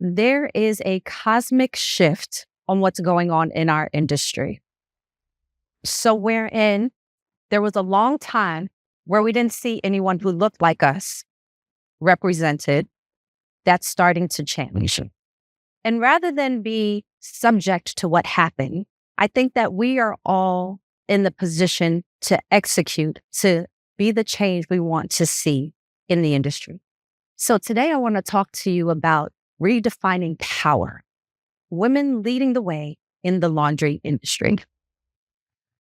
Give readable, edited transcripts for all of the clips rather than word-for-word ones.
there is a cosmic shift on what's going on in our industry. So wherein there was a long time where we didn't see anyone who looked like us represented, that's starting to change. And rather than be subject to what happened, I think that we are all in the position to execute, to be the change we want to see in the industry. So today I want to talk to you about redefining power, women leading the way in the laundry industry.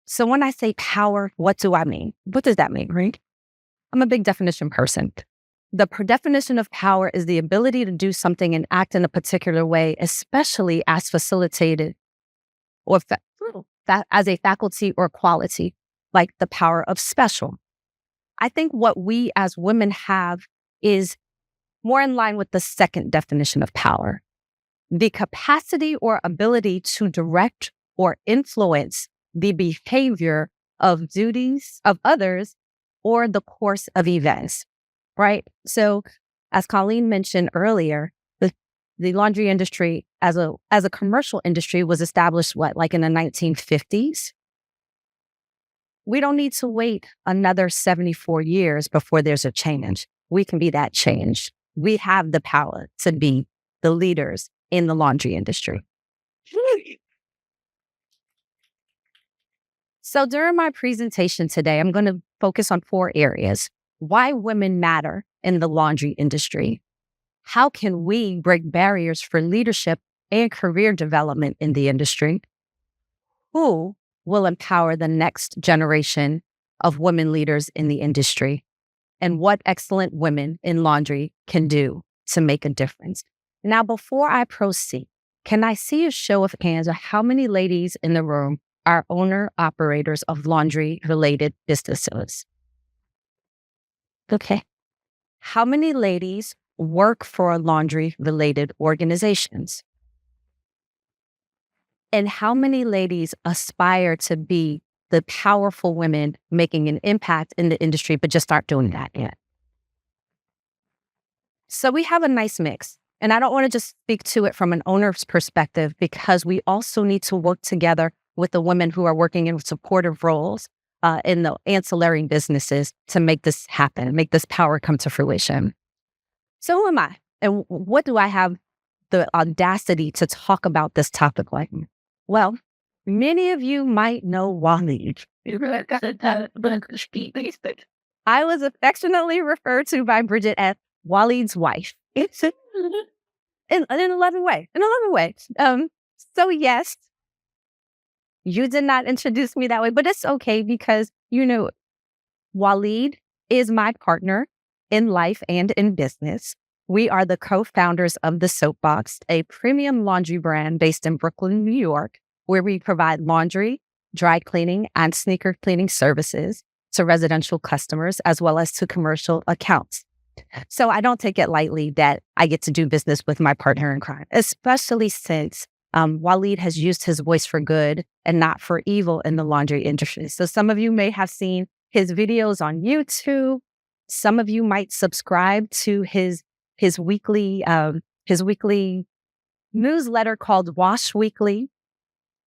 So when I say power, what do I mean? What does that mean, right? I'm a big definition person. The definition of power is the ability to do something and act in a particular way, especially as facilitated or as a faculty or quality, like the power of special. I think what we as women have is more in line with the second definition of power, the capacity or ability to direct or influence the behavior of duties of others or the course of events, right? So as Colleen mentioned earlier, the laundry industry as a commercial industry was established, like in the 1950s? We don't need to wait another 74 years before there's a change. We can be that change. We have the power to be the leaders in the laundry industry. So during my presentation today, I'm going to focus on 4 areas. Why women matter in the laundry industry. How can we break barriers for leadership and career development in the industry? Who will empower the next generation of women leaders in the industry? And what excellent women in laundry can do to make a difference. Now, before I proceed, can I see a show of hands of how many ladies in the room are owner-operators of laundry-related businesses? Okay. How many ladies work for laundry-related organizations? And how many ladies aspire to be the powerful women making an impact in the industry, but just aren't doing that yet? So we have a nice mix. And I don't want to just speak to it from an owner's perspective, because we also need to work together with the women who are working in supportive roles in the ancillary businesses to make this happen, make this power come to fruition. So who am I? And what do I have the audacity to talk about this topic like? Well, many of you might know Waleed. I was affectionately referred to by Bridget as Waleed's wife. In a loving way. So yes, you did not introduce me that way, but it's okay because, Waleed is my partner in life and in business. We are the co-founders of The Soapbox, a premium laundry brand based in Brooklyn, New York, where we provide laundry, dry cleaning, and sneaker cleaning services to residential customers as well as to commercial accounts. So I don't take it lightly that I get to do business with my partner in crime, especially since Waleed has used his voice for good and not for evil in the laundry industry. So some of you may have seen his videos on YouTube. Some of you might subscribe to his weekly newsletter called Wash Weekly.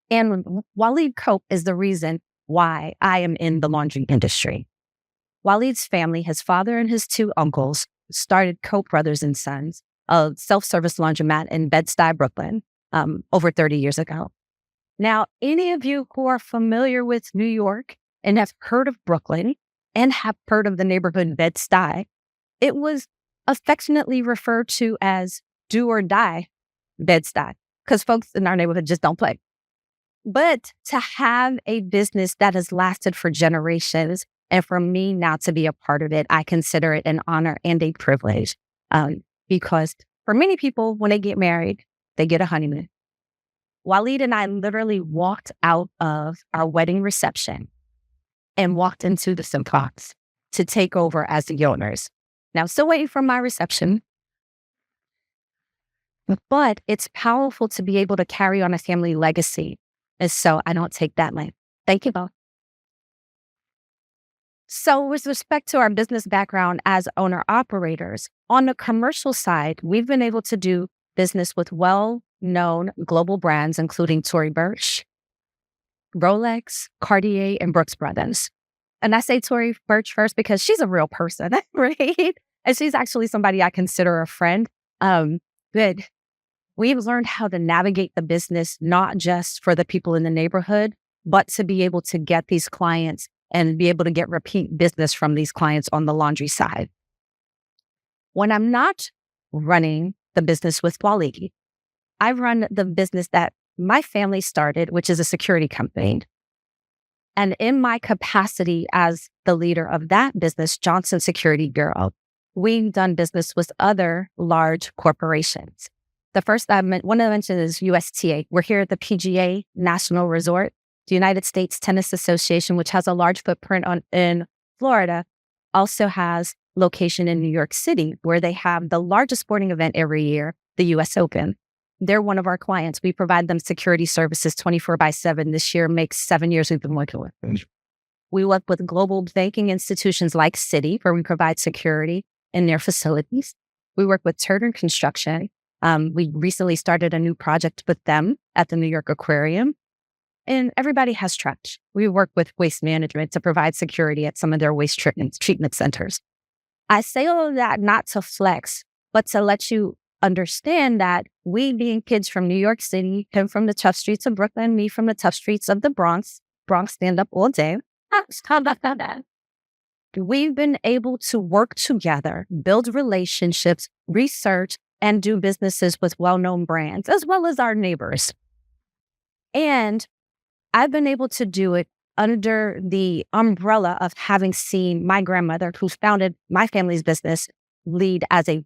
And Waleed Cope is the reason why I am in the laundry industry. Waleed's family, his father and his 2 uncles, started Cope Brothers and Sons, a self-service laundromat in Bed-Stuy, Brooklyn, over 30 years ago. Now, any of you who are familiar with New York and have heard of Brooklyn and have heard of the neighborhood Bed-Stuy, it was affectionately referred to as do or die Bed-Stuy, because folks in our neighborhood just don't play. But to have a business that has lasted for generations, and for me now to be a part of it, I consider it an honor and a privilege. Because for many people, when they get married, they get a honeymoon. Waleed and I literally walked out of our wedding reception and walked into the Soapbox to take over as the owners. Now, still waiting for my reception. But it's powerful to be able to carry on a family legacy. And so I don't take that lightly. Thank you both. So with respect to our business background as owner-operators, on the commercial side, we've been able to do business with well-known global brands, including Tory Burch, Rolex, Cartier, and Brooks Brothers. And I say Tory Burch first because she's a real person, right? And she's actually somebody I consider a friend. But we've learned how to navigate the business, not just for the people in the neighborhood, but to be able to get these clients and be able to get repeat business from these clients on the laundry side. When I'm not running the business with Wally, I run the business that my family started, which is a security company. And in my capacity as the leader of that business, Johnson Security Bureau, we've done business with other large corporations. The first one I mentioned is USTA. We're here at the PGA National Resort. The United States Tennis Association, which has a large footprint in Florida, also has location in New York City, where they have the largest sporting event every year, the US Open. They're one of our clients. We provide them security services 24/7. This year makes 7 years we've been working with them. We work with global banking institutions like Citi, where we provide security in their facilities. We work with Turner Construction. We recently started a new project with them at the New York Aquarium. And everybody has trash. We work with waste management to provide security at some of their waste treatment centers. I say all of that not to flex, but to let you understand that we, being kids from New York City, come from the tough streets of Brooklyn, me from the tough streets of the Bronx. Bronx stand up all day. How about that? We've been able to work together, build relationships, research, and do businesses with well-known brands, as well as our neighbors. And I've been able to do it under the umbrella of having seen my grandmother, who founded my family's business, lead as a.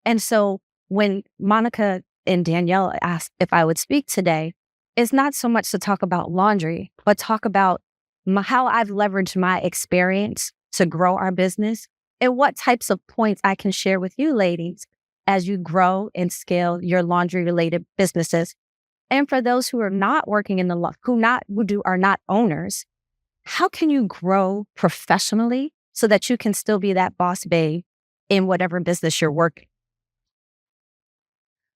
And so when Monica and Danielle asked if I would speak today, it's not so much to talk about laundry, but talk about how I've leveraged my experience to grow our business and what types of points I can share with you ladies as you grow and scale your laundry-related businesses. And for those who are not working in the are not owners, how can you grow professionally so that you can still be that boss babe in whatever business you're working?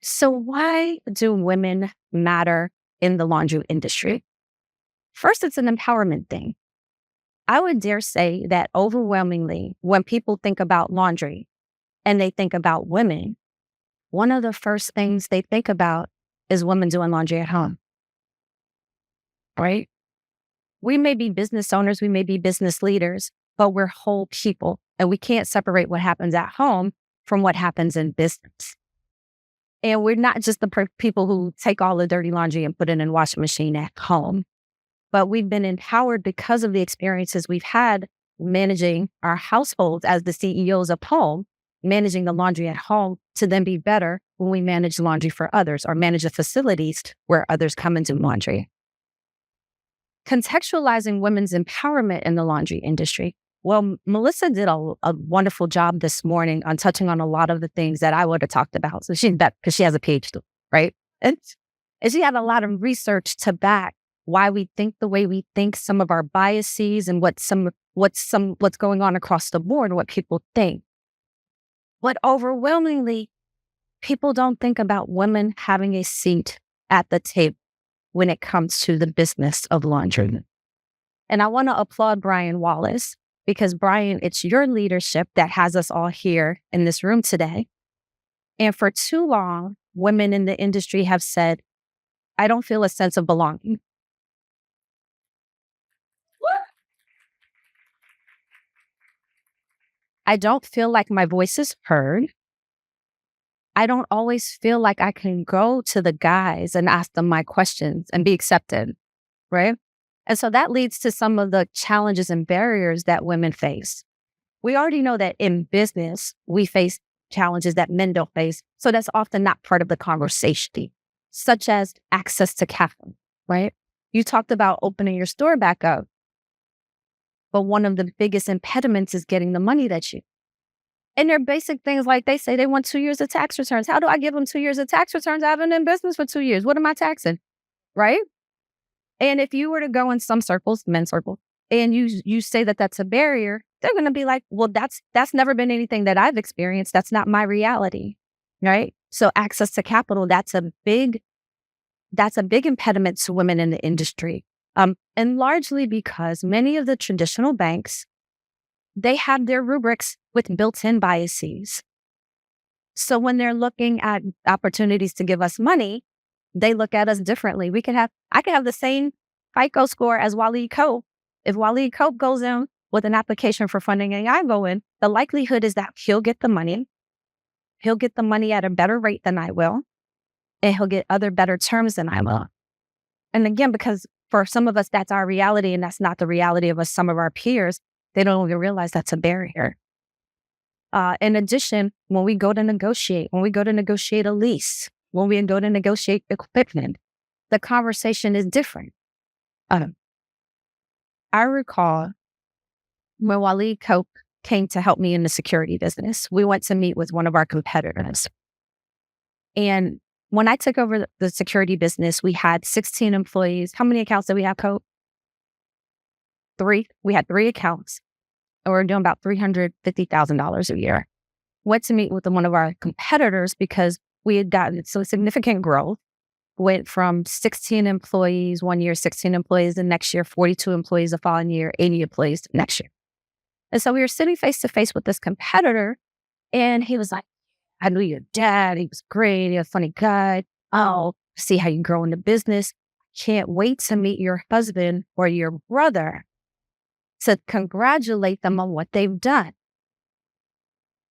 So why do women matter in the laundry industry? First, it's an empowerment thing. I would dare say that overwhelmingly, when people think about laundry and they think about women, one of the first things they think about is women doing laundry at home, right? We may be business owners, we may be business leaders, but we're whole people, and we can't separate what happens at home from what happens in business. And we're not just the people who take all the dirty laundry and put it in a washing machine at home, but we've been empowered because of the experiences we've had managing our households as the CEOs of home, managing the laundry at home to then be better when we manage laundry for others or manage the facilities where others come and do laundry. Contextualizing women's empowerment in the laundry industry. Well, Melissa did a wonderful job this morning on touching on a lot of the things that I would have talked about. So she's back because she has a PhD, right? And she had a lot of research to back why we think the way we think, some of our biases, and what's going on across the board, what people think. But overwhelmingly, people don't think about women having a seat at the table when it comes to the business of laundry. And I want to applaud Brian Wallace, because Brian, it's your leadership that has us all here in this room today. And for too long, women in the industry have said, I don't feel a sense of belonging. I don't feel like my voice is heard. I don't always feel like I can go to the guys and ask them my questions and be accepted, right? And so that leads to some of the challenges and barriers that women face. We already know that in business, we face challenges that men don't face. So that's often not part of the conversation, such as access to capital, right? You talked about opening your store back up. But one of the biggest impediments is getting the money and they're basic things like they say they want 2 years of tax returns. How do I give them 2 years of tax returns? I haven't been in business for 2 years. What am I taxing? Right? And if you were to go in some circles, men's circles, and you say that that's a barrier, they're going to be like, well, that's never been anything that I've experienced. That's not my reality. Right? So access to capital, that's a big impediment to women in the industry. And largely because many of the traditional banks, they have their rubrics with built-in biases. So when they're looking at opportunities to give us money, they look at us differently. I could have the same FICO score as Waleed Cope. If Waleed Cope goes in with an application for funding and I go in, the likelihood is that he'll get the money. He'll get the money at a better rate than I will, and he'll get other better terms than I will. And again, because for some of us, that's our reality, and that's not the reality of some of our peers, they don't even realize that's a barrier. In addition, when we go to negotiate a lease, when we go to negotiate equipment, the conversation is different. I recall when Waleed Cope came to help me in the security business, we went to meet with one of our competitors. And when I took over the security business, we had 16 employees. How many accounts did we have, Cope? 3. We had 3 accounts, and we were doing about $350,000 a year. Went to meet with one of our competitors because we had gotten so significant growth. Went from 16 employees one year, 16 employees the next year, 42 employees the following year, 80 employees next year. And so we were sitting face to face with this competitor, and he was like, I knew your dad. He was great. He was a funny guy. Oh, see how you grow in the business. Can't wait to meet your husband or your brother to congratulate them on what they've done.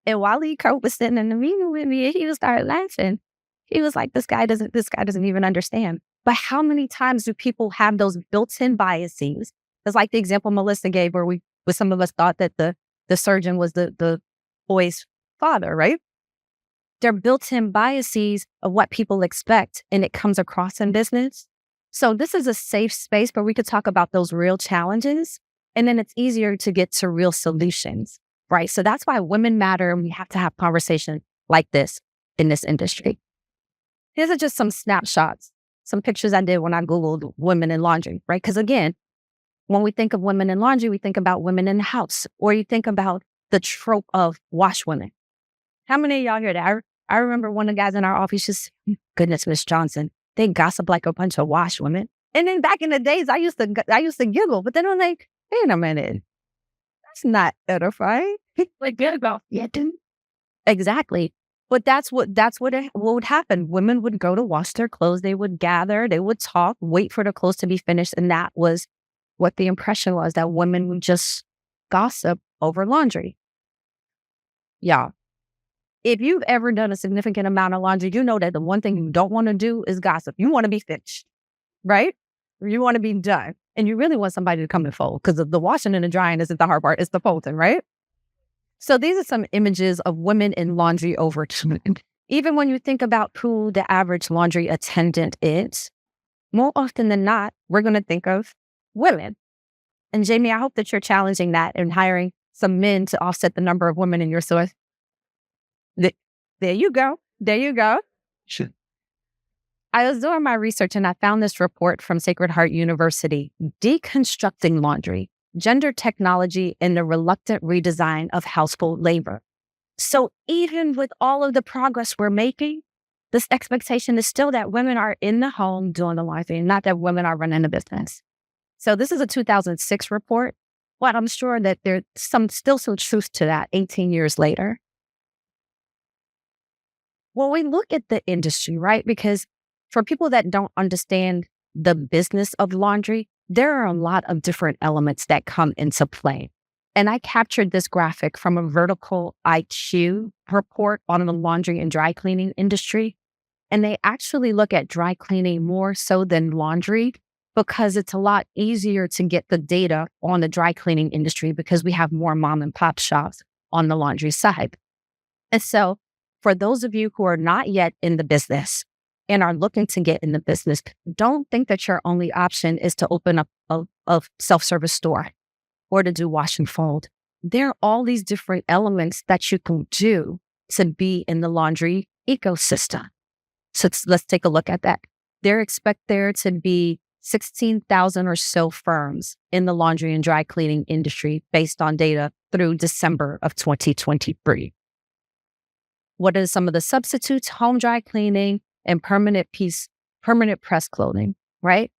And Waleed Cope was sitting in the meeting with me, and he started laughing. He was like, this guy doesn't even understand. But how many times do people have those built-in biases? It's like the example Melissa gave where some of us thought that the surgeon was the boy's father, right? They're built-in biases of what people expect, and it comes across in business. So this is a safe space where we could talk about those real challenges, and then it's easier to get to real solutions, right? So that's why women matter, and we have to have conversations like this in this industry. These are just some snapshots, some pictures I did when I Googled women in laundry, right? Because again, when we think of women in laundry, we think about women in the house, or you think about the trope of wash women. How many of y'all hear that? I remember one of the guys in our office just, goodness, Miss Johnson, they gossip like a bunch of wash women. And then back in the days, I used to giggle, but then I'm like, wait a minute, that's not edifying. Like, good about getting. Exactly. But that's what would happen. Women would go to wash their clothes. They would gather, they would talk, wait for the clothes to be finished. And that was what the impression was, that women would just gossip over laundry. Yeah. If you've ever done a significant amount of laundry, you know that the one thing you don't want to do is gossip. You want to be finished, right? You want to be done. And you really want somebody to come and fold, because the washing and the drying isn't the hard part. It's the folding, right? So these are some images of women in laundry over time. Even when you think about who the average laundry attendant is, more often than not, we're going to think of women. And Jamie, I hope that you're challenging that and hiring some men to offset the number of women in your source. There you go. There you go. Sure. I was doing my research and I found this report from Sacred Heart University, Deconstructing Laundry, Gender Technology and the Reluctant Redesign of Household Labor. So even with all of the progress we're making, this expectation is still that women are in the home doing the laundry, not that women are running the business. So this is a 2006 report, but I'm sure that there's still some truth to that 18 years later. When we look at the industry, right? Because for people that don't understand the business of laundry, there are a lot of different elements that come into play. And I captured this graphic from a Vertical IQ report on the laundry and dry cleaning industry. And they actually look at dry cleaning more so than laundry, because it's a lot easier to get the data on the dry cleaning industry because we have more mom and pop shops on the laundry side. And so for those of you who are not yet in the business and are looking to get in the business, don't think that your only option is to open up a self-service store or to do wash and fold. There are all these different elements that you can do to be in the laundry ecosystem. So let's take a look at that. Expect there to be 16,000 or so firms in the laundry and dry cleaning industry based on data through December of 2023. What are some of the substitutes? Home dry cleaning and permanent press clothing, right?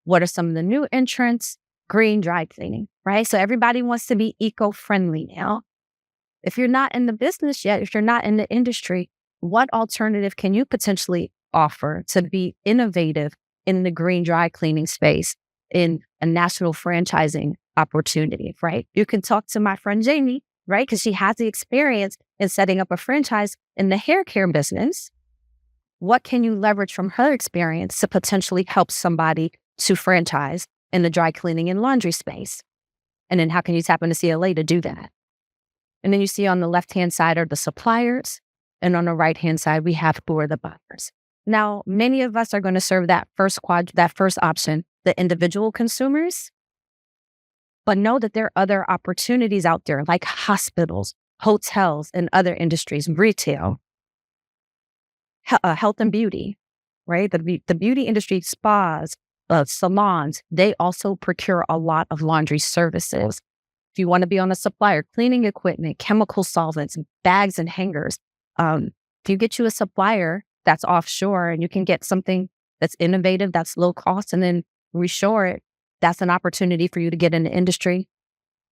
What are some of the new entrants? Green dry cleaning, right? So everybody wants to be eco-friendly now. If you're not in the business yet, if you're not in the industry, what alternative can you potentially offer to be innovative in the green dry cleaning space in a national franchising opportunity, right? You can talk to my friend Jamie, right? Because she has the experience in setting up a franchise in the hair care business. What can you leverage from her experience to potentially help somebody to franchise in the dry cleaning and laundry space? And then how can you tap into CLA to do that? And then you see on the left-hand side are the suppliers. And on the right-hand side, we have who are the buyers. Now, many of us are going to serve that first option, the individual consumers. But know that there are other opportunities out there like hospitals, hotels, and other industries, retail, health and beauty, right? The beauty industry, spas, salons, they also procure a lot of laundry services. If you want to be on a supplier, cleaning equipment, chemical solvents, bags and hangers, if you get you a supplier that's offshore and you can get something that's innovative, that's low cost, and then reshore it, that's an opportunity for you to get in the industry,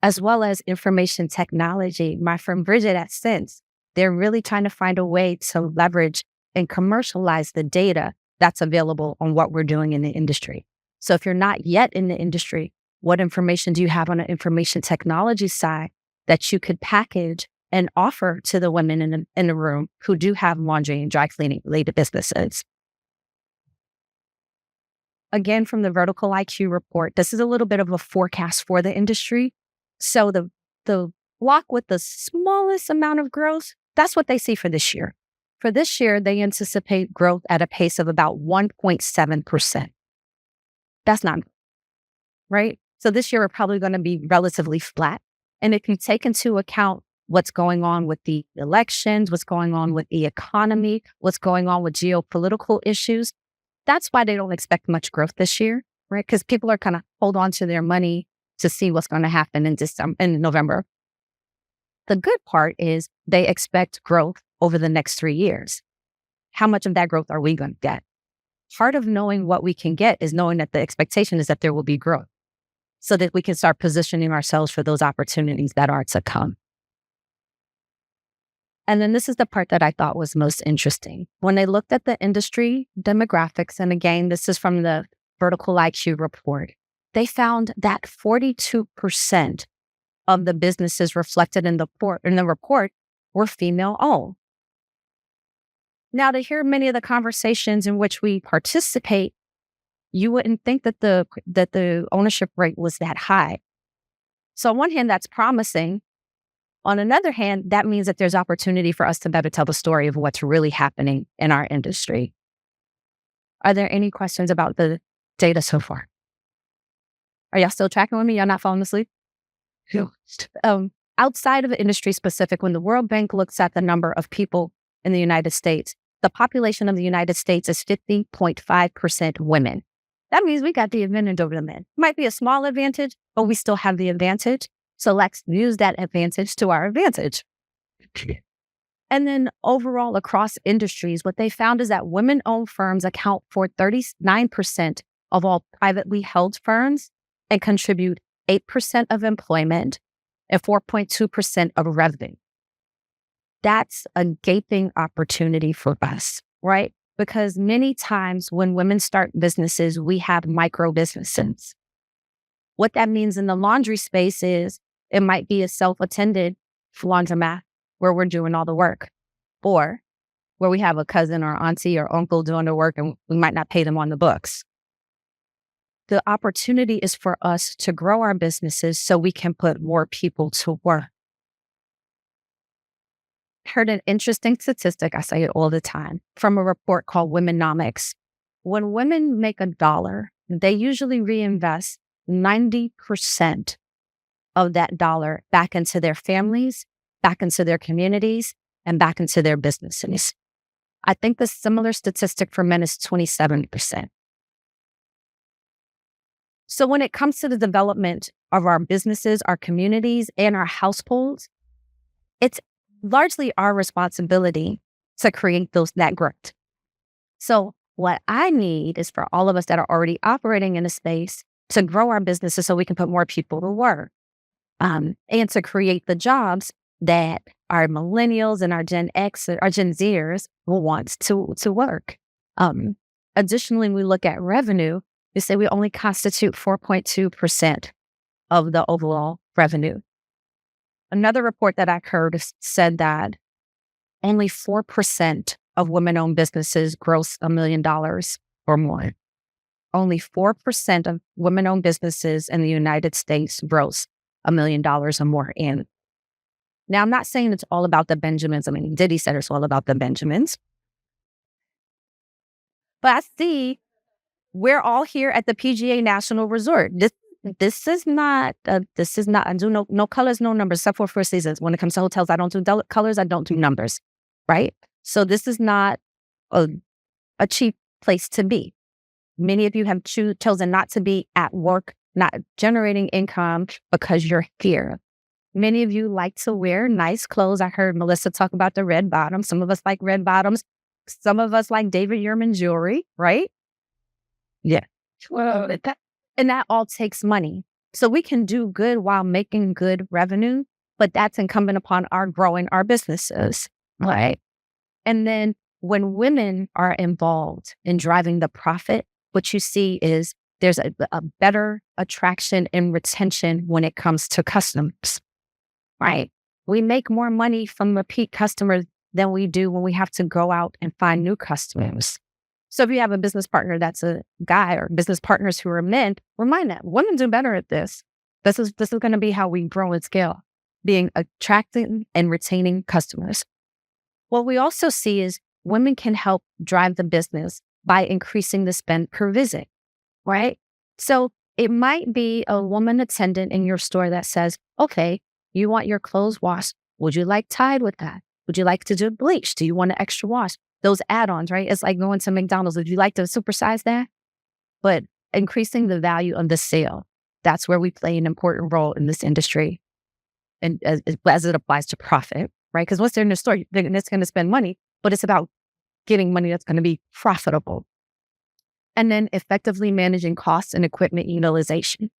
as well as information technology. My friend Bridget at Sense, they're really trying to find a way to leverage and commercialize the data that's available on what we're doing in the industry. So if you're not yet in the industry, what information do you have on the information technology side that you could package and offer to the women in the room who do have laundry and dry cleaning related businesses? Again, from the Vertical IQ report, this is a little bit of a forecast for the industry. So the block with the smallest amount of growth, that's what they see for this year. For this year, they anticipate growth at a pace of about 1.7%. That's not right. So this year, we're probably going to be relatively flat. And if you take into account what's going on with the elections, what's going on with the economy, what's going on with geopolitical issues, that's why they don't expect much growth this year, right? Because people are kind of hold on to their money to see what's going to happen in November. The good part is they expect growth over the next 3 years. How much of that growth are we going to get? Part of knowing what we can get is knowing that the expectation is that there will be growth so that we can start positioning ourselves for those opportunities that are to come. And then this is the part that I thought was most interesting. When they looked at the industry demographics, and again, this is from the Vertical IQ report, they found that 42% of the businesses reflected in the report were female-owned. Now, to hear many of the conversations in which we participate, you wouldn't think that the ownership rate was that high. So on one hand, that's promising. On another hand, that means that there's opportunity for us to better tell the story of what's really happening in our industry. Are there any questions about the data so far? Are y'all still tracking with me? Y'all not falling asleep? Outside of the industry specific, when the World Bank looks at the number of people in the United States, the population of the United States is 50.5% women. That means we got the advantage over the men. Might be a small advantage, but we still have the advantage. So let's use that advantage to our advantage. And then overall across industries, what they found is that women-owned firms account for 39% of all privately held firms and contribute 8% of employment and 4.2% of revenue. That's a gaping opportunity for us, right? Because many times when women start businesses, we have micro businesses. What that means in the laundry space is it might be a self-attended laundromat where we're doing all the work, or where we have a cousin or auntie or uncle doing the work and we might not pay them on the books. The opportunity is for us to grow our businesses so we can put more people to work. Heard an interesting statistic, I say it all the time, from a report called Womenomics. When women make $1, they usually reinvest 90% of that dollar back into their families, back into their communities, and back into their businesses. I think the similar statistic for men is 27%. So when it comes to the development of our businesses, our communities, and our households, it's largely our responsibility to create that growth. So what I need is for all of us that are already operating in a space to grow our businesses so we can put more people to work, and to create the jobs that our millennials and our Gen X or our Gen Zers will want to work. Additionally, we look at revenue. We say we only constitute 4.2% of the overall revenue. Another report that I heard said that only 4% of women-owned businesses gross $1 million or more. Only 4% of women-owned businesses in the United States gross $1 million or more in. Now, I'm not saying it's all about the Benjamins. I mean, Diddy said it's all about the Benjamins. But I see we're all here at the PGA National Resort. This is not, I do no colors, no numbers, except for Four Seasons. When it comes to hotels, I don't do colors, I don't do numbers, right? So this is not a cheap place to be. Many of you have chosen not to be at work, not generating income because you're here. Many of you like to wear nice clothes. I heard Melissa talk about the red bottoms. Some of us like red bottoms. Some of us like David Yurman jewelry, right? Yeah. Well, and that all takes money. So we can do good while making good revenue, but that's incumbent upon our growing our businesses, right? And then when women are involved in driving the profit, what you see is there's a better attraction and retention when it comes to customers, right? We make more money from repeat customers than we do when we have to go out and find new customers. So if you have a business partner that's a guy or business partners who are men, remind them, women do better at this. This is going to be how we grow and scale, being attracting and retaining customers. What we also see is women can help drive the business by increasing the spend per visit, right? So it might be a woman attendant in your store that says, okay, you want your clothes washed. Would you like Tide with that? Would you like to do bleach? Do you want an extra wash? Those add-ons, right? It's like going to McDonald's. Would you like to supersize that? But increasing the value of the sale, that's where we play an important role in this industry. And as it applies to profit, right? Because once they're in the store, they're going to spend money, but it's about getting money that's going to be profitable. And then effectively managing costs and equipment utilization.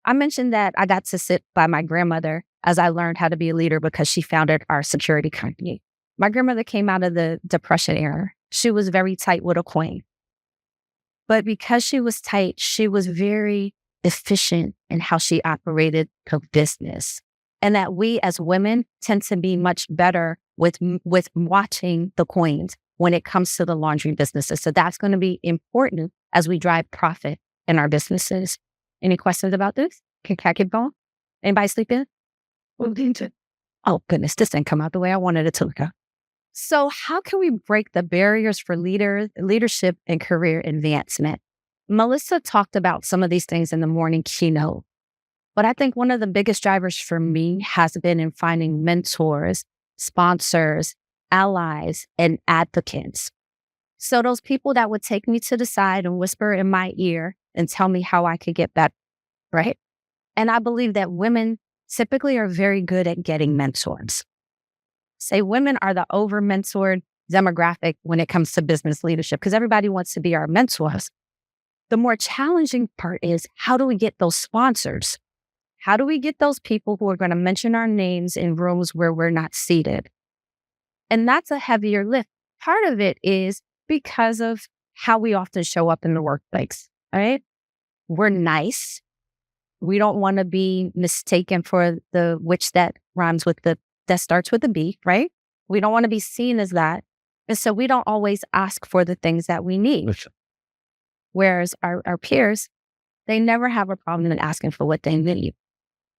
I mentioned that I got to sit by my grandmother as I learned how to be a leader because she founded our security company. My grandmother came out of the Depression era. She was very tight with a queen. But because she was tight, she was very efficient in how she operated her business. And that we as women tend to be much better with watching the queens when it comes to the laundry businesses. So that's going to be important as we drive profit in our businesses. Any questions about this? Can I keep going? Anybody sleep in? Oh, goodness, this didn't come out the way I wanted it to look. So how can we break the barriers for leadership and career advancement? Melissa talked about some of these things in the morning keynote, but I think one of the biggest drivers for me has been in finding mentors, sponsors, allies, and advocates. So those people that would take me to the side and whisper in my ear and tell me how I could get better, right? And I believe that women typically are very good at getting mentors. Say women are the over-mentored demographic when it comes to business leadership because everybody wants to be our mentors. The more challenging part is how do we get those sponsors? How do we get those people who are going to mention our names in rooms where we're not seated? And that's a heavier lift. Part of it is because of how we often show up in the workplace, right? We're nice. We don't want to be mistaken for the witch that rhymes with that starts with a B, right? We don't want to be seen as that. And so we don't always ask for the things that we need. Whereas our peers, they never have a problem in asking for what they need.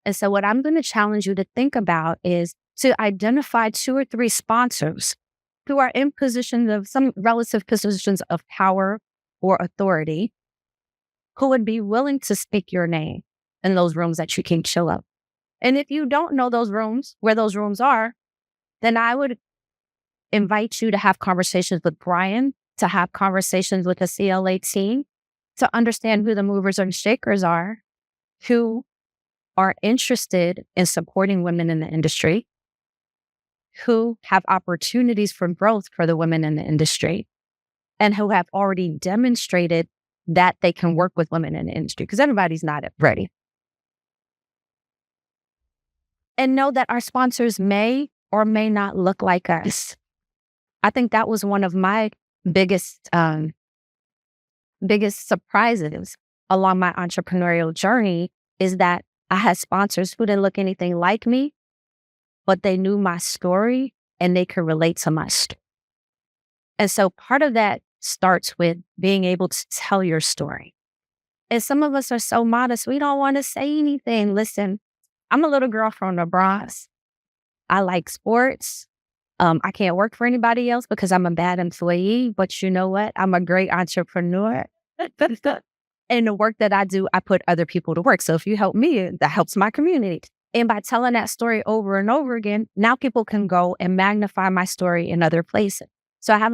And so what I'm going to challenge you to think about is to identify 2 or 3 sponsors who are in positions of some relative positions of power or authority who would be willing to speak your name in those rooms that you can show up. And if you don't know those rooms, where those rooms are, then I would invite you to have conversations with Brian, to have conversations with the CLA team, to understand who the movers and shakers are, who are interested in supporting women in the industry, who have opportunities for growth for the women in the industry and who have already demonstrated that they can work with women in the industry, because everybody's not ready. And know that our sponsors may or may not look like us. I think that was one of my biggest surprises along my entrepreneurial journey, is that I had sponsors who didn't look anything like me, but they knew my story and they could relate to my story. And so part of that starts with being able to tell your story. And some of us are so modest, we don't want to say anything. Listen, I'm a little girl from the Bronx. I like sports. I can't work for anybody else because I'm a bad employee, but you know what? I'm a great entrepreneur. And the work that I do, I put other people to work. So if you help me, that helps my community. And by telling that story over and over again, now people can go and magnify my story in other places. So I have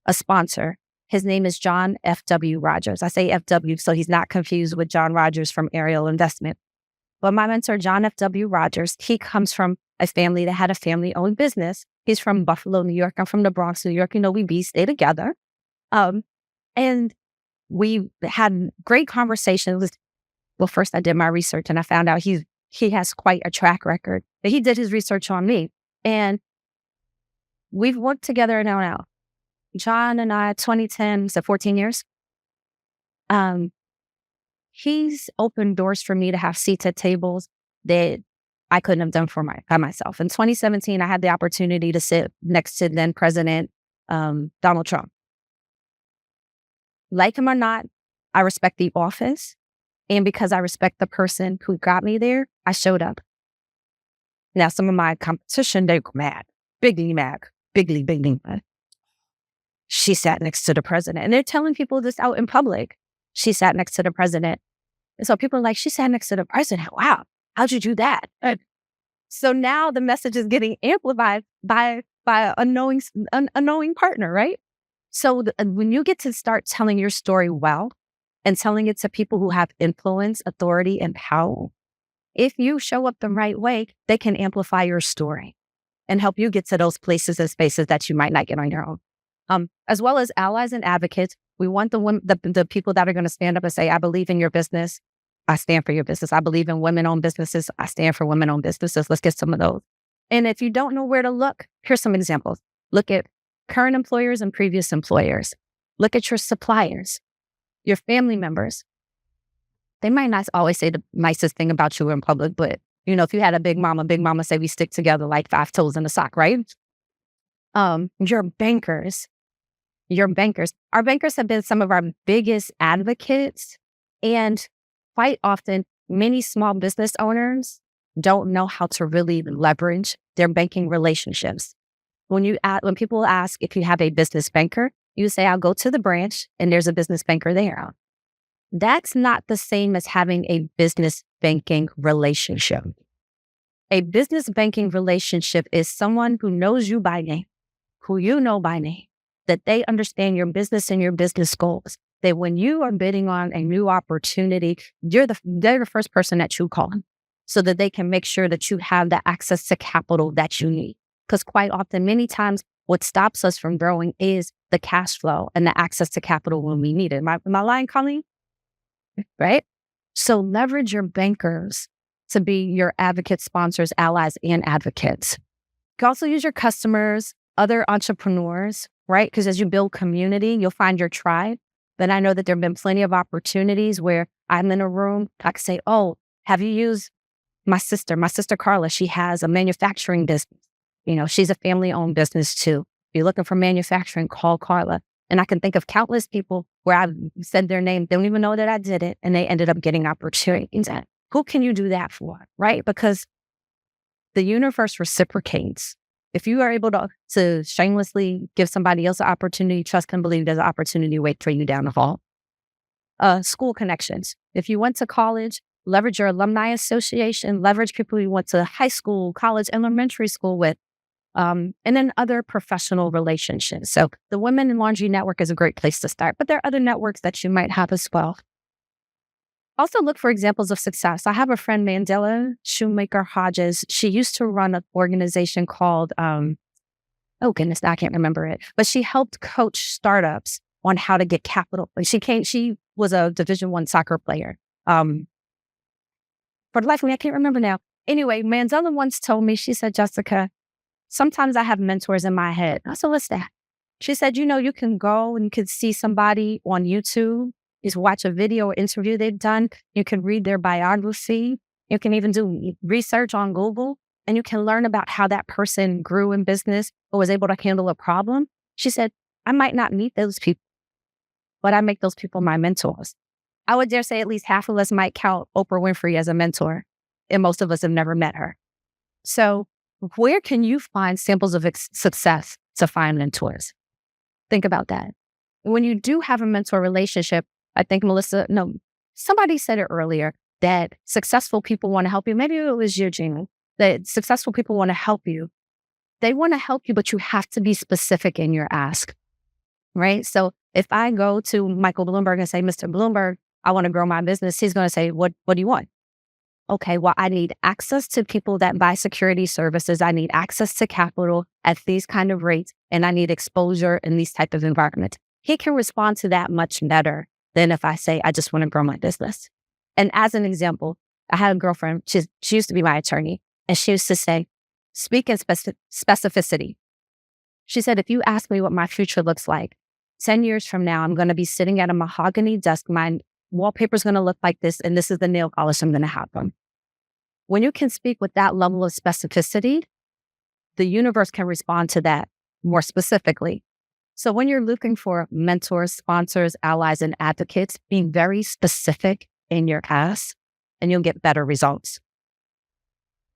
a sponsor. His name is John F.W. Rogers. I say F.W. so he's not confused with John Rogers from Ariel Investment. But my mentor, John F.W. Rogers, he comes from a family that had a family-owned business. He's from Buffalo, New York. I'm from the Bronx, New York. You know, we stay together. And we had great conversations. Well, first I did my research and I found out he has quite a track record. But he did his research on me. And we've worked together now. John and I, 2010, so 14 years. He's opened doors for me to have seats at tables that I couldn't have done by myself. In 2017, I had the opportunity to sit next to then President Donald Trump. Like him or not, I respect the office. And because I respect the person who got me there, I showed up. Now, some of my competition, they were mad, bigly mad. She sat next to the president. And they're telling people this out in public. She sat next to the president. And so people are like, she sat next to the president. Wow, how'd you do that? So now the message is getting amplified by an unknowing partner, right? So when you get to start telling your story well and telling it to people who have influence, authority, and power, if you show up the right way, they can amplify your story and help you get to those places and spaces that you might not get on your own. As well as allies and advocates, we want the people that are going to stand up and say, I believe in your business. I stand for your business. I believe in women-owned businesses. I stand for women-owned businesses. Let's get some of those. And if you don't know where to look, here's some examples. Look at current employers and previous employers. Look at your suppliers, your family members. They might not always say the nicest thing about you in public, but you know, if you had a big mama say we stick together like 5 toes in a sock, right? Your bankers. Our bankers have been some of our biggest advocates. And quite often, many small business owners don't know how to really leverage their banking relationships. When people ask if you have a business banker, you say, I'll go to the branch and there's a business banker there. That's not the same as having a business banking relationship. A business banking relationship is someone who knows you by name, who you know by name, that they understand your business and your business goals, that when you are bidding on a new opportunity, they're the first person that you call so that they can make sure that you have the access to capital that you need. Because quite often, many times, what stops us from growing is the cash flow and the access to capital when we need it. Am I lying, Colleen? Right? So leverage your bankers to be your advocates, sponsors, allies, and advocates. You can also use your customers, other entrepreneurs, right? Because as you build community, you'll find your tribe. But I know that there have been plenty of opportunities where I'm in a room, I can say, oh, have you used my sister Carla? She has a manufacturing business. You know, she's a family-owned business too. If you're looking for manufacturing, call Carla. And I can think of countless people where I've said their name, they don't even know that I did it, and they ended up getting opportunities. And who can you do that for, right? Because the universe reciprocates. If you are able to shamelessly give somebody else an opportunity, trust and believe there's an opportunity wait for you down the hall. School connections. If you went to college, leverage your alumni association, leverage people you went to high school, college, elementary school with. And then other professional relationships. So the Women in Laundry Network is a great place to start, but there are other networks that you might have as well. Also look for examples of success. I have a friend, Mandela Shoemaker Hodges. She used to run an organization called, oh goodness, I can't remember it, but she helped coach startups on how to get capital. She was a Division I soccer player. For the life of me, I can't remember now. Anyway, Mandela once told me, she said, Jessica, sometimes I have mentors in my head. I said, what's that? She said, you can go and you can see somebody on YouTube. You can watch a video or interview they've done. You can read their biography. You can even do research on Google, and you can learn about how that person grew in business or was able to handle a problem. She said, I might not meet those people, but I make those people my mentors. I would dare say at least half of us might count Oprah Winfrey as a mentor, and most of us have never met her. So where can you find samples of success to find mentors? Think about that. When you do have a mentor relationship, I think somebody said it earlier, that successful people want to help you. Maybe it was Eugene, that successful people want to help you. They want to help you, but you have to be specific in your ask, right? So if I go to Michael Bloomberg and say, Mr. Bloomberg, I want to grow my business, he's going to say, what do you want? Okay, well, I need access to people that buy security services. I need access to capital at these kind of rates, and I need exposure in these type of environments. He can respond to that much better than if I say, I just want to grow my business. And as an example, I had a girlfriend, she used to be my attorney, and she used to say, speak in specificity. She said, if you ask me what my future looks like, 10 years from now, I'm going to be sitting at a mahogany desk. My wallpaper is going to look like this, and this is the nail polish I'm going to have on. When you can speak with that level of specificity, the universe can respond to that more specifically. So when you're looking for mentors, sponsors, allies, and advocates, be very specific in your ask, and you'll get better results.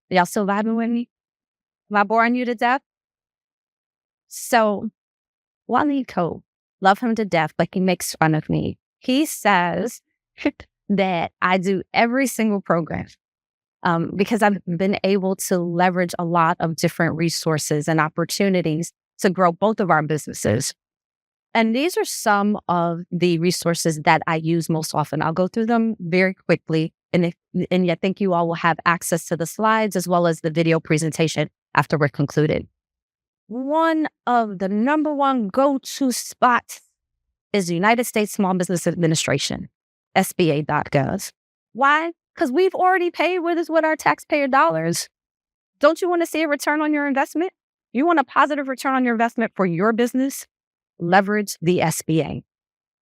Y'all still vibing with me? Am I boring you to death? So Wally Cole, love him to death, but he makes fun of me. He says that I do every single program because I've been able to leverage a lot of different resources and opportunities to grow both of our businesses. And these are some of the resources that I use most often. I'll go through them very quickly. And I think you all will have access to the slides as well as the video presentation after we're concluded. One of the number one go-to spots is the United States Small Business Administration, SBA.gov. Why? Because we've already paid with our taxpayer dollars. Don't you want to see a return on your investment? You want a positive return on your investment for your business? Leverage the SBA.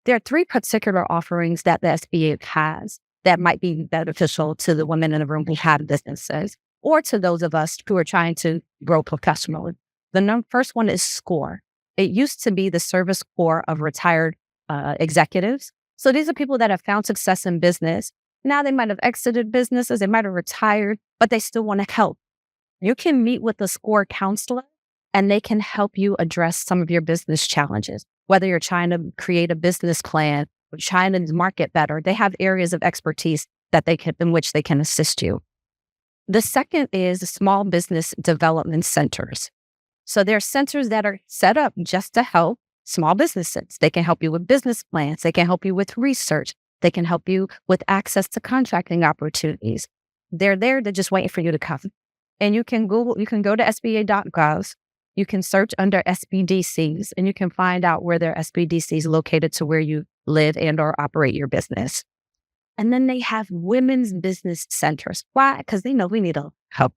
There are 3 particular offerings that the SBA has that might be beneficial to the women in the room who have businesses or to those of us who are trying to grow professionally. The first one is SCORE. It used to be the Service Corps of Retired Executives. So these are people that have found success in business. Now they might have exited businesses, they might have retired, but they still want to help. You can meet with a SCORE counselor and they can help you address some of your business challenges. Whether you're trying to create a business plan or trying to market better, they have areas of expertise that in which they can assist you. The second is small business development centers. So there are centers that are set up just to help small businesses. They can help you with business plans. They can help you with research. They can help you with access to contracting opportunities. They're there. They're just waiting for you to come. And you can go to SBA.gov. You can search under SBDCs and you can find out where their SBDCs located to where you live and or operate your business. And then they have women's business centers. Why? Because they know we need help.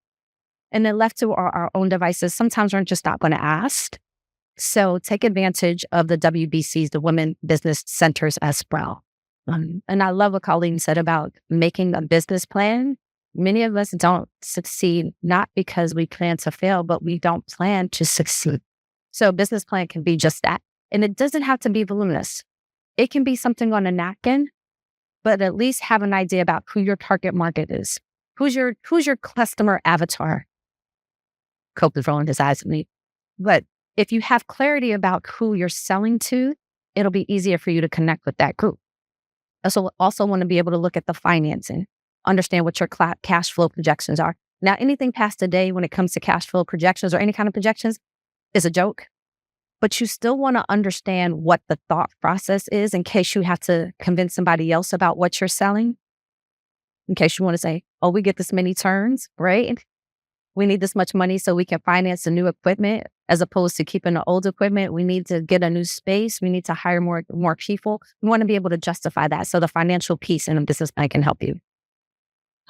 And then left to our own devices, sometimes we're just not going to ask. So take advantage of the WBCs, the Women Business Centers as well. And I love what Colleen said about making a business plan. Many of us don't succeed, not because we plan to fail, but we don't plan to succeed. So a business plan can be just that. And it doesn't have to be voluminous. It can be something on a napkin, but at least have an idea about who your target market is. Who's your customer avatar? Cope is rolling his eyes at me. But if you have clarity about who you're selling to, it'll be easier for you to connect with that group. Also want to be able to look at the financing, understand what your cash flow projections are. Now, anything past a day when it comes to cash flow projections or any kind of projections is a joke, but you still want to understand what the thought process is in case you have to convince somebody else about what you're selling. in case you want to say, oh, we get this many turns, right? We need this much money so we can finance the new equipment as opposed to keeping the old equipment. We need to get a new space. We need to hire more people. We want to be able to justify that. So the financial piece in a business plan can help you.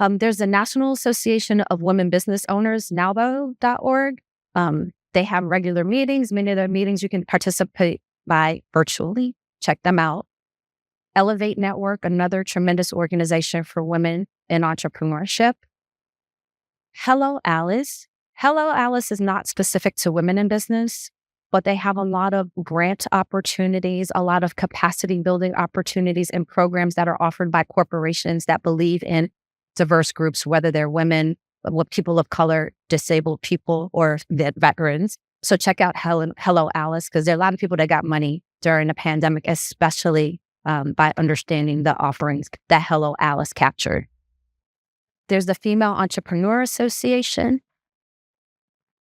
There's the National Association of Women Business Owners, NAWBO.org. They have regular meetings. Many of their meetings you can participate by virtually. Check them out. Elevate Network, another tremendous organization for women in entrepreneurship. Hello Alice. Hello Alice is not specific to women in business, but they have a lot of grant opportunities, a lot of capacity building opportunities and programs that are offered by corporations that believe in diverse groups, whether they're women, people of color, disabled people, or veterans. So check out Hello Alice, because there are a lot of people that got money during the pandemic, especially by understanding the offerings that Hello Alice captured. There's the Female Entrepreneur Association.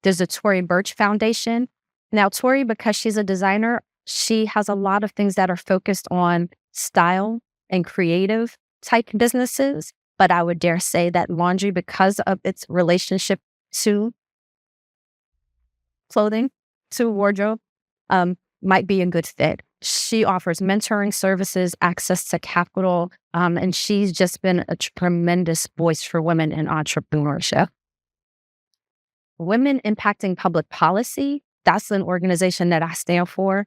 There's the Tory Burch Foundation. Now, Tory, because she's a designer, she has a lot of things that are focused on style and creative type businesses. But I would dare say that laundry, because of its relationship to clothing, to wardrobe, might be a good fit. She offers mentoring services, access to capital, and she's just been a tremendous voice for women in entrepreneurship. Women Impacting Public Policy, that's an organization that I stand for,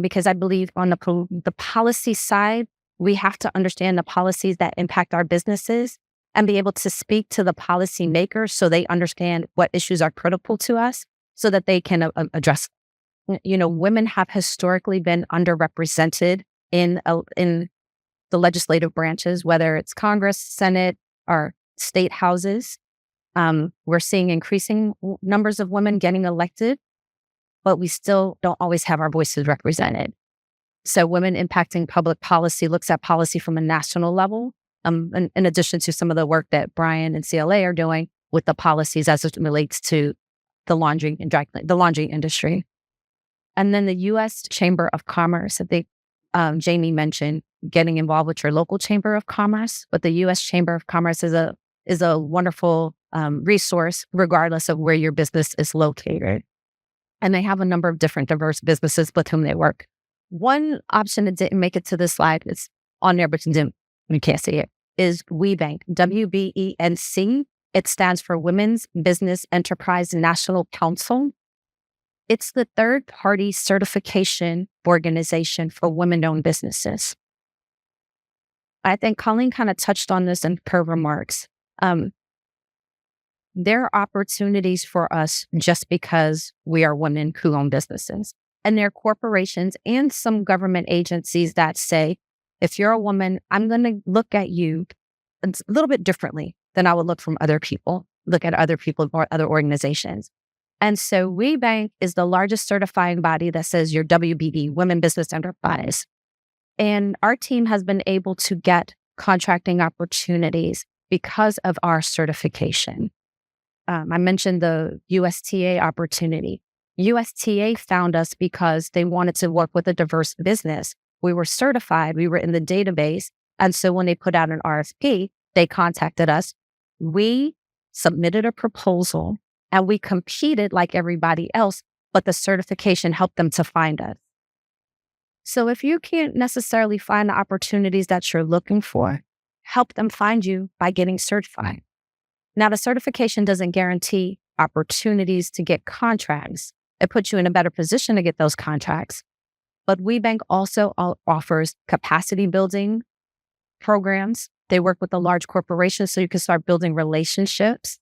because I believe on the policy side, we have to understand the policies that impact our businesses and be able to speak to the policy makers so they understand what issues are critical to us so that they can address. Women have historically been underrepresented in the legislative branches, whether it's Congress, Senate, or state houses. We're seeing increasing numbers of women getting elected, but we still don't always have our voices represented. So Women Impacting Public Policy looks at policy from a national level, in addition to some of the work that Brian and CLA are doing with the policies as it relates to the laundry industry. And then the U.S. Chamber of Commerce. I think Jamie mentioned getting involved with your local Chamber of Commerce, but the U.S. Chamber of Commerce is a wonderful resource regardless of where your business is located. And they have a number of different diverse businesses with whom they work. One option that didn't make it to this slide, it's on there, but you can't see it, is WeBank, WBENC. It stands for Women's Business Enterprise National Council. It's the third-party certification organization for women-owned businesses. I think Colleen kind of touched on this in her remarks. There are opportunities for us just because we are women who own businesses. And there are corporations and some government agencies that say, if you're a woman, I'm going to look at you a little bit differently than I would look at other people or other organizations. And so WeBank is the largest certifying body that says you're WBE, Women Business Enterprise. And our team has been able to get contracting opportunities because of our certification. I mentioned the USTA opportunity. USTA found us because they wanted to work with a diverse business. We were certified, we were in the database. And so when they put out an RFP, they contacted us. We submitted a proposal and we competed like everybody else, but the certification helped them to find us. So if you can't necessarily find the opportunities that you're looking for, help them find you by getting certified. Now, the certification doesn't guarantee opportunities to get contracts. It puts you in a better position to get those contracts. But WeBank also offers capacity building programs. They work with the large corporations so you can start building relationships.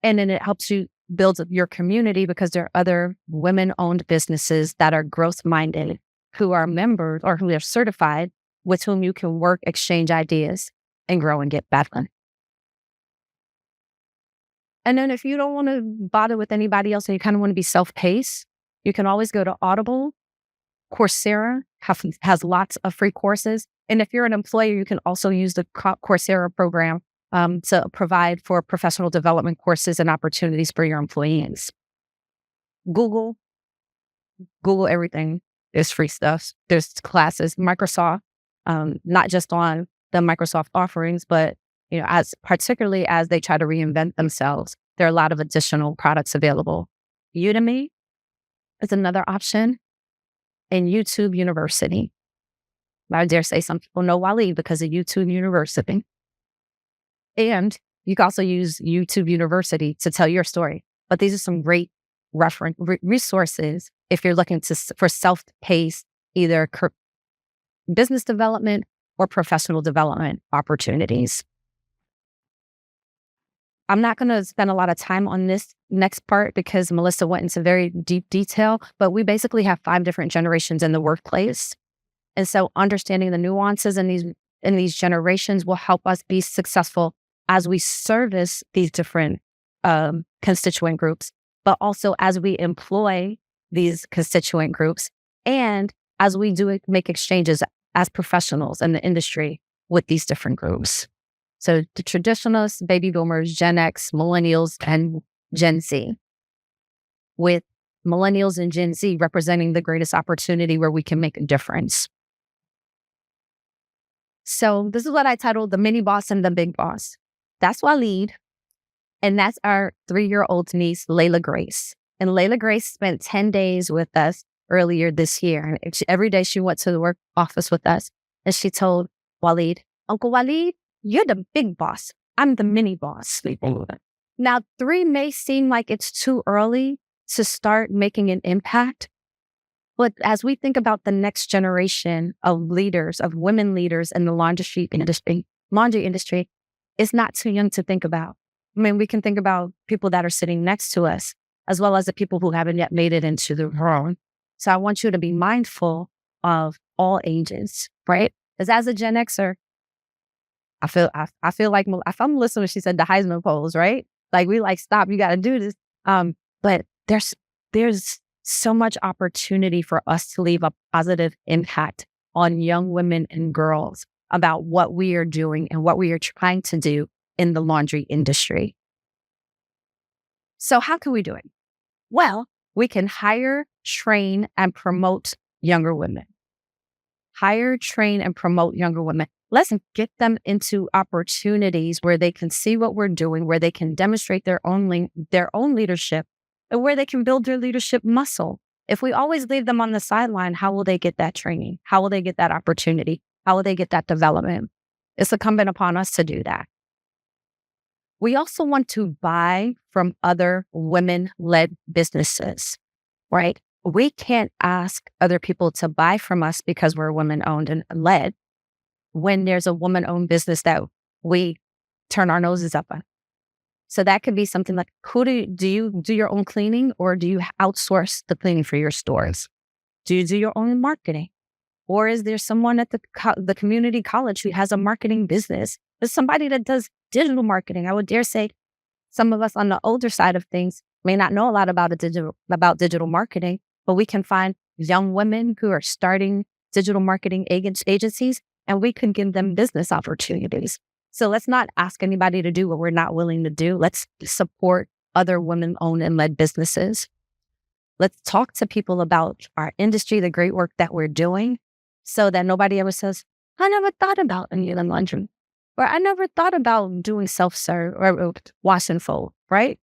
And then it helps you build your community because there are other women-owned businesses that are growth-minded who are members or who are certified with whom you can work, exchange ideas, and grow and get better. And then if you don't want to bother with anybody else and you kind of want to be self-paced, you can always go to Audible. Coursera has lots of free courses. And if you're an employer, you can also use the Coursera program to provide for professional development courses and opportunities for your employees. Google everything. There's free stuff. There's classes. Microsoft, not just on the Microsoft offerings, but as particularly as they try to reinvent themselves, there are a lot of additional products available. Udemy is another option, and YouTube University. I dare say some people know Waleed because of YouTube University. And you can also use YouTube University to tell your story. But these are some great resources if you're looking for self-paced either business development or professional development opportunities. I'm not going to spend a lot of time on this next part because Melissa went into very deep detail, but we basically have 5 different generations in the workplace. And so understanding the nuances in these generations will help us be successful as we service these different constituent groups, but also as we employ these constituent groups and as we make exchanges as professionals in the industry with these different groups. So the traditionalists, baby boomers, Gen X, millennials, and Gen Z, with millennials and Gen Z representing the greatest opportunity where we can make a difference. So this is what I titled The Mini Boss and the Big Boss. That's Waleed, and that's our 3-year-old niece, Layla Grace. And Layla Grace spent 10 days with us earlier this year. And every day she went to the work office with us, and she told Waleed, Uncle Waleed, you're the big boss. I'm the mini boss. Now, 3 may seem like it's too early to start making an impact. But as we think about the next generation of leaders, of women leaders in the laundry industry, it's not too young to think about. I mean, we can think about people that are sitting next to us, as well as the people who haven't yet made it into the room. So I want you to be mindful of all ages, right? Because as a Gen Xer, I feel like if I'm listening when she said the Heisman polls, right? Like we stop, you got to do this. But there's so much opportunity for us to leave a positive impact on young women and girls about what we are doing and what we are trying to do in the laundry industry. So how can we do it? Well, we can hire, train, and promote younger women. Hire, train, and promote younger women. Let's get them into opportunities where they can see what we're doing, where they can demonstrate their own leadership, and where they can build their leadership muscle. If we always leave them on the sideline, how will they get that training? How will they get that opportunity? How will they get that development? It's incumbent upon us to do that. We also want to buy from other women-led businesses, right? We can't ask other people to buy from us because we're women-owned and led when there's a woman-owned business that we turn our noses up on. So that could be something like, do you do your own cleaning, or do you outsource the cleaning for your stores? Do you do your own marketing? Or is there someone at the community college who has a marketing business? There's somebody that does digital marketing. I would dare say some of us on the older side of things may not know a lot about digital marketing, but we can find young women who are starting digital marketing agencies, and we can give them business opportunities. So let's not ask anybody to do what we're not willing to do. Let's support other women-owned and led businesses. Let's talk to people about our industry, the great work that we're doing, so that nobody ever says, I never thought about kneeling laundry, or I never thought about doing self-serve or wash and fold, right?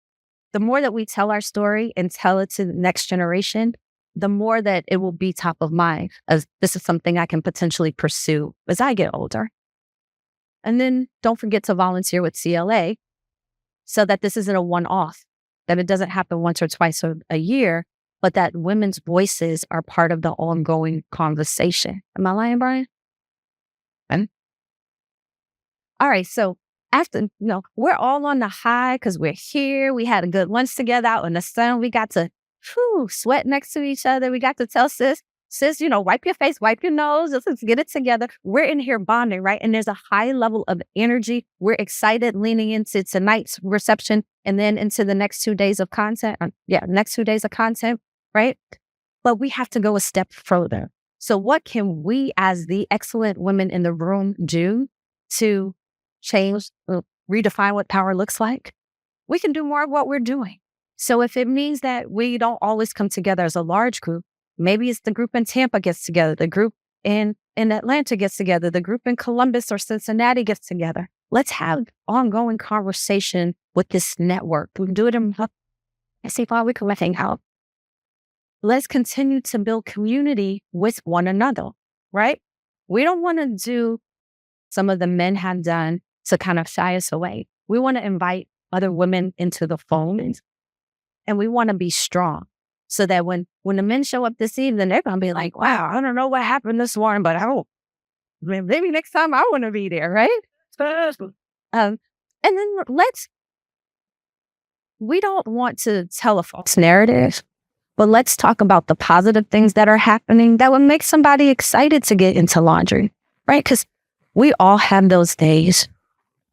The more that we tell our story and tell it to the next generation, the more that it will be top of mind as this is something I can potentially pursue as I get older. And then don't forget to volunteer with CLA so that this isn't a one-off, that it doesn't happen once or twice a year, but that women's voices are part of the ongoing conversation. Am I lying, Brian? And all right, so after, we're all on the high because we're here. We had a good lunch together out in the sun. We got to sweat next to each other. We got to tell sis, wipe your face, wipe your nose. Let's get it together. We're in here bonding, right? And there's a high level of energy. We're excited leaning into tonight's reception and then into the next 2 days of content. Next 2 days of content, right? But we have to go a step further. So what can we as the excellent women in the room do to change, redefine what power looks like? We can do more of what we're doing. So if it means that we don't always come together as a large group, maybe it's the group in Tampa gets together, the group in Atlanta gets together, the group in Columbus or Cincinnati gets together. let's have ongoing conversation with this network. We can do it in and see if we can hang out. Let's continue to build community with one another, right? We don't want to do some of the men have done to kind of shy us away. We want to invite other women into the fold, and we want to be strong so that when the men show up this evening, they're going to be like, wow, I don't know what happened this morning, but maybe next time I want to be there, right? And then we don't want to tell a false narrative, but let's talk about the positive things that are happening that would make somebody excited to get into laundry, right? Because we all have those days.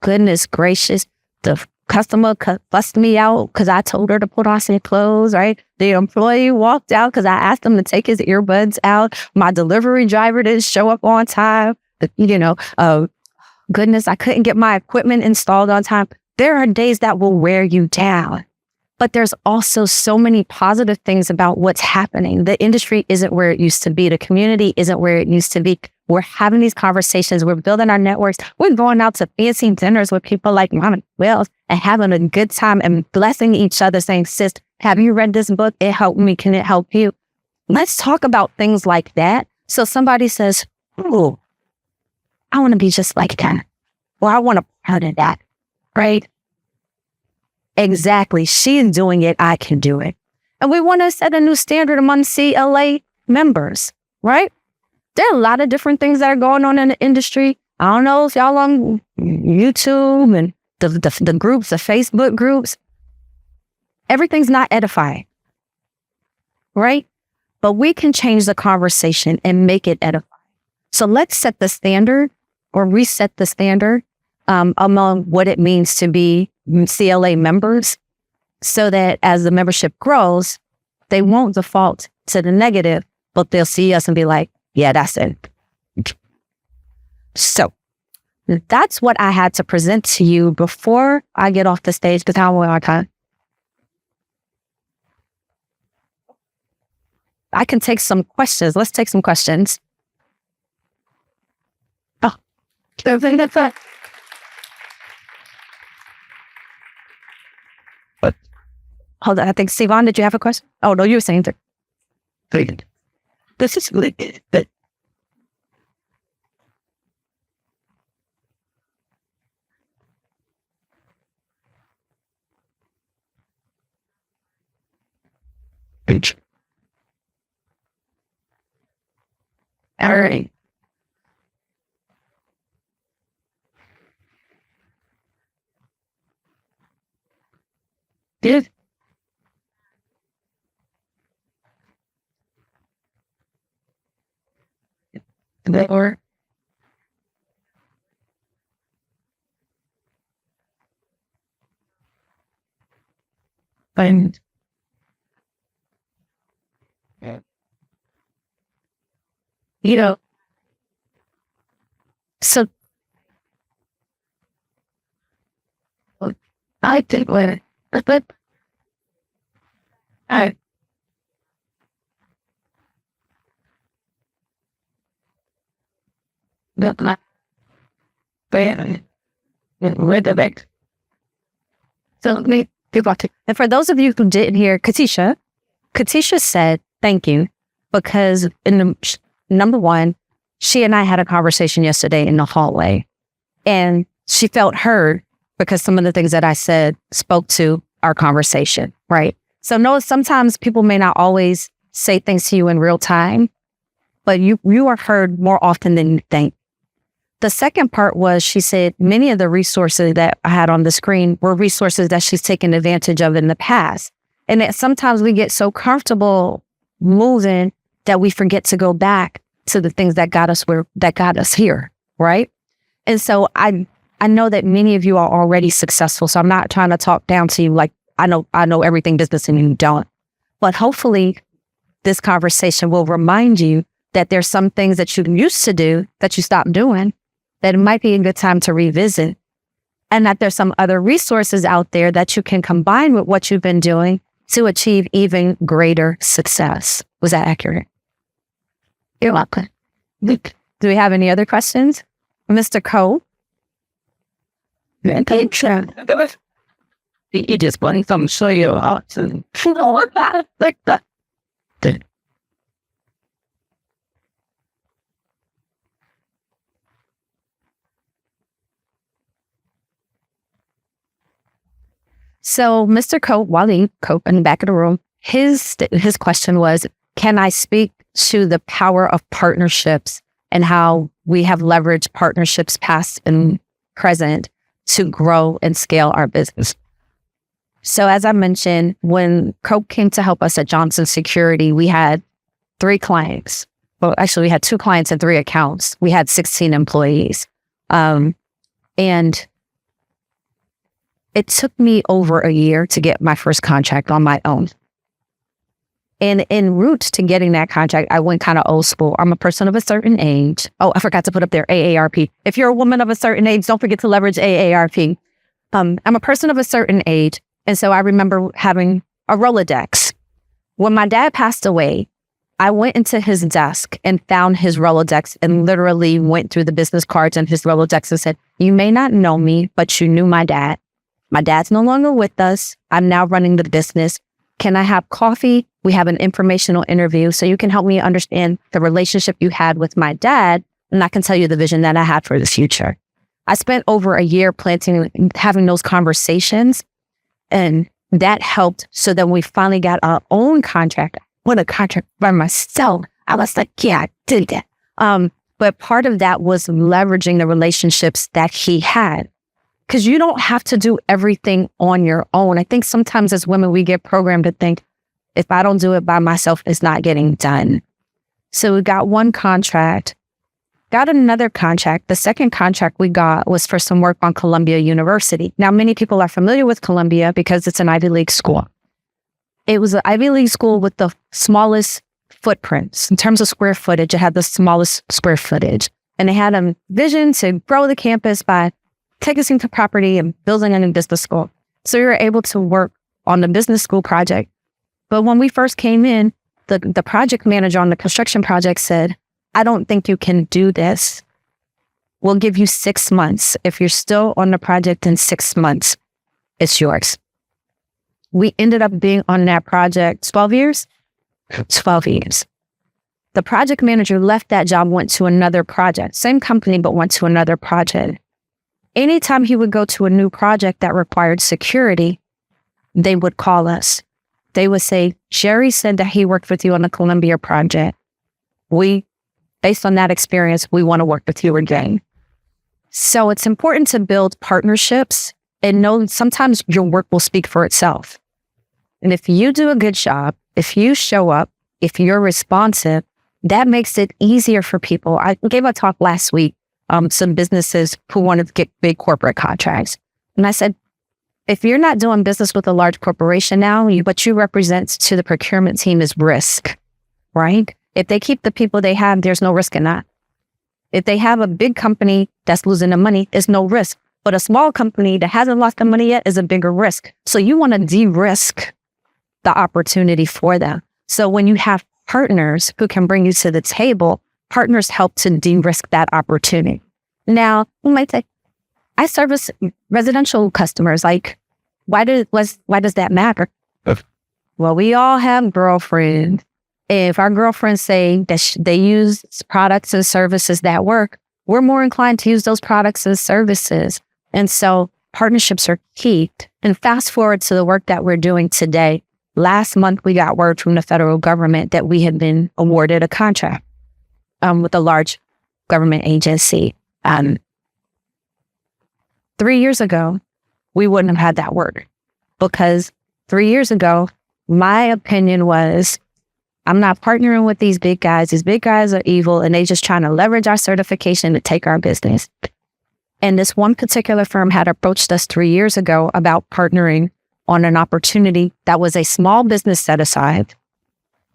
Goodness gracious, the customer fussed me out because I told her to put on some clothes, right? The employee walked out because I asked him to take his earbuds out. My delivery driver didn't show up on time. Goodness, I couldn't get my equipment installed on time. There are days that will wear you down. But there's also so many positive things about what's happening. The industry isn't where it used to be. The community isn't where it used to be. We're having these conversations. We're building our networks. We're going out to fancy dinners with people like Mama Wells and having a good time and blessing each other, saying, sis, have you read this book? It helped me. Can it help you? Let's talk about things like that. So somebody says, oh, I want to be just like that. Or I want to be part of that, right? Exactly. She's doing it. I can do it. And we want to set a new standard among CLA members, right? There are a lot of different things that are going on in the industry. I don't know if y'all on YouTube and the groups, the Facebook groups. Everything's not edifying, right? But we can change the conversation and make it edifying. So let's set the standard or reset the standard among what it means to be CLA members so that as the membership grows, they won't default to the negative, but they'll see us and be like, yeah, that's it. So that's what I had to present to you before I get off the stage because how will I kind I can take some questions. Let's take some questions. Oh, hold on. I think, Sivan, did you have a question? Oh, no, you were saying that. This is really good. All right. Good. Or and so I think but I got my band with the back. So me people and for those of you who didn't hear Katisha said thank you because number one, she and I had a conversation yesterday in the hallway and she felt heard because some of the things that I said spoke to our conversation, right? So no, sometimes people may not always say things to you in real time, but you are heard more often than you think. The second part was she said many of the resources that I had on the screen were resources that she's taken advantage of in the past. And that sometimes we get so comfortable moving that we forget to go back to the things that got us here, right? And so I know that many of you are already successful, so I'm not trying to talk down to you like I know everything business and you don't. But hopefully this conversation will remind you that there's some things that you used to do that you stopped doing, that it might be a good time to revisit, and that there's some other resources out there that you can combine with what you've been doing to achieve even greater success. Was that accurate? You're welcome. Do we have any other questions? Mr. Cole? You just want some show you out and like that. So Mr. Cope, Wally Cope in the back of the room, his question was, can I speak to the power of partnerships and how we have leveraged partnerships past and present to grow and scale our business? So as I mentioned, when Cope came to help us at Johnson Security, we had 3 clients. Well, actually, we had 2 clients and 3 accounts. We had 16 employees. And it took me over a year to get my first contract on my own. And en route to getting that contract, I went kind of old school. I'm a person of a certain age. Oh, I forgot to put up there AARP. If you're a woman of a certain age, don't forget to leverage AARP. I'm a person of a certain age. And so I remember having a Rolodex. When my dad passed away, I went into his desk and found his Rolodex and literally went through the business cards and his Rolodex and said, you may not know me, but you knew my dad. My dad's no longer with us. I'm now running the business. Can I have coffee? We have an informational interview so you can help me understand the relationship you had with my dad, and I can tell you the vision that I had for the future. I spent over a year having those conversations, and that helped. So then we finally got our own contract. What a contract by myself. I was like, yeah, I did that. But part of that was leveraging the relationships that he had. Because you don't have to do everything on your own. I think sometimes as women, we get programmed to think, if I don't do it by myself, it's not getting done. So we got one contract, got another contract. The second contract we got was for some work on Columbia University. Now, many people are familiar with Columbia because it's an Ivy League school. It was an Ivy League school with the smallest footprints. In terms of square footage, it had the smallest square footage. And they had a vision to grow the campus by taking some property and building a new business school. So we were able to work on the business school project. But when we first came in, the project manager on the construction project said, I don't think you can do this. We'll give you 6 months. If you're still on the project in 6 months, it's yours. We ended up being on that project 12 years. 12 years. The project manager left that job, went to another project, same company, but went to another project. Anytime he would go to a new project that required security, they would call us. They would say, Sherry said that he worked with you on the Columbia project. Based on that experience, we want to work with you again. So it's important to build partnerships and know sometimes your work will speak for itself. And if you do a good job, if you show up, if you're responsive, that makes it easier for people. I gave a talk last week. Some businesses who wanted to get big corporate contracts. And I said, if you're not doing business with a large corporation now, what you represent to the procurement team is risk, right? If they keep the people they have, there's no risk in that. If they have a big company that's losing the money, there's no risk. But a small company that hasn't lost the money yet is a bigger risk. So you want to de-risk the opportunity for them. So when you have partners who can bring you to the table, partners help to de-risk that opportunity. Now, you might say, I service residential customers. Like, why does that matter? Well, we all have girlfriends. If our girlfriends say that they use products and services that work, we're more inclined to use those products and services. And so partnerships are key. And fast forward to the work that we're doing today. Last month, we got word from the federal government that we had been awarded a contract with a large government agency. 3 years ago, we wouldn't have had that word because 3 years ago, my opinion was, I'm not partnering with these big guys. These big guys are evil and they just trying to leverage our certification to take our business. And this one particular firm had approached us 3 years ago about partnering on an opportunity that was a small business set aside,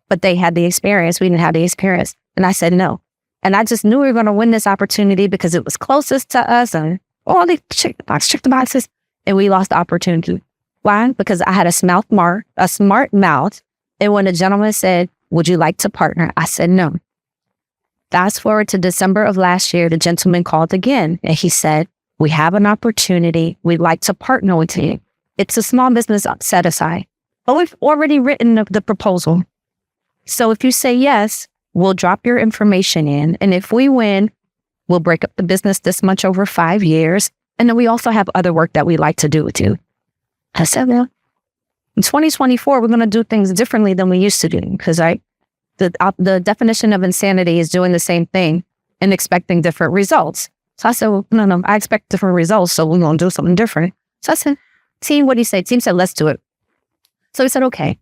but they had the experience. We didn't have the experience. And I said no. And I just knew we were going to win this opportunity because it was closest to us and all they checked the boxes, and we lost the opportunity. Why? Because I had a smart mouth. And when the gentleman said, would you like to partner? I said no. Fast forward to December of last year, the gentleman called again and he said, we have an opportunity. We'd like to partner with you. It's a small business set aside, but we've already written the proposal. So if you say yes, we'll drop your information in. And if we win, we'll break up the business this much over 5 years. And then we also have other work that we like to do with you. I said, well, in 2024, we're going to do things differently than we used to do, because the definition of insanity is doing the same thing and expecting different results. So I said, well, no, I expect different results, so we're going to do something different. So I said, team, what do you say? Team said, let's do it. So we said, okay.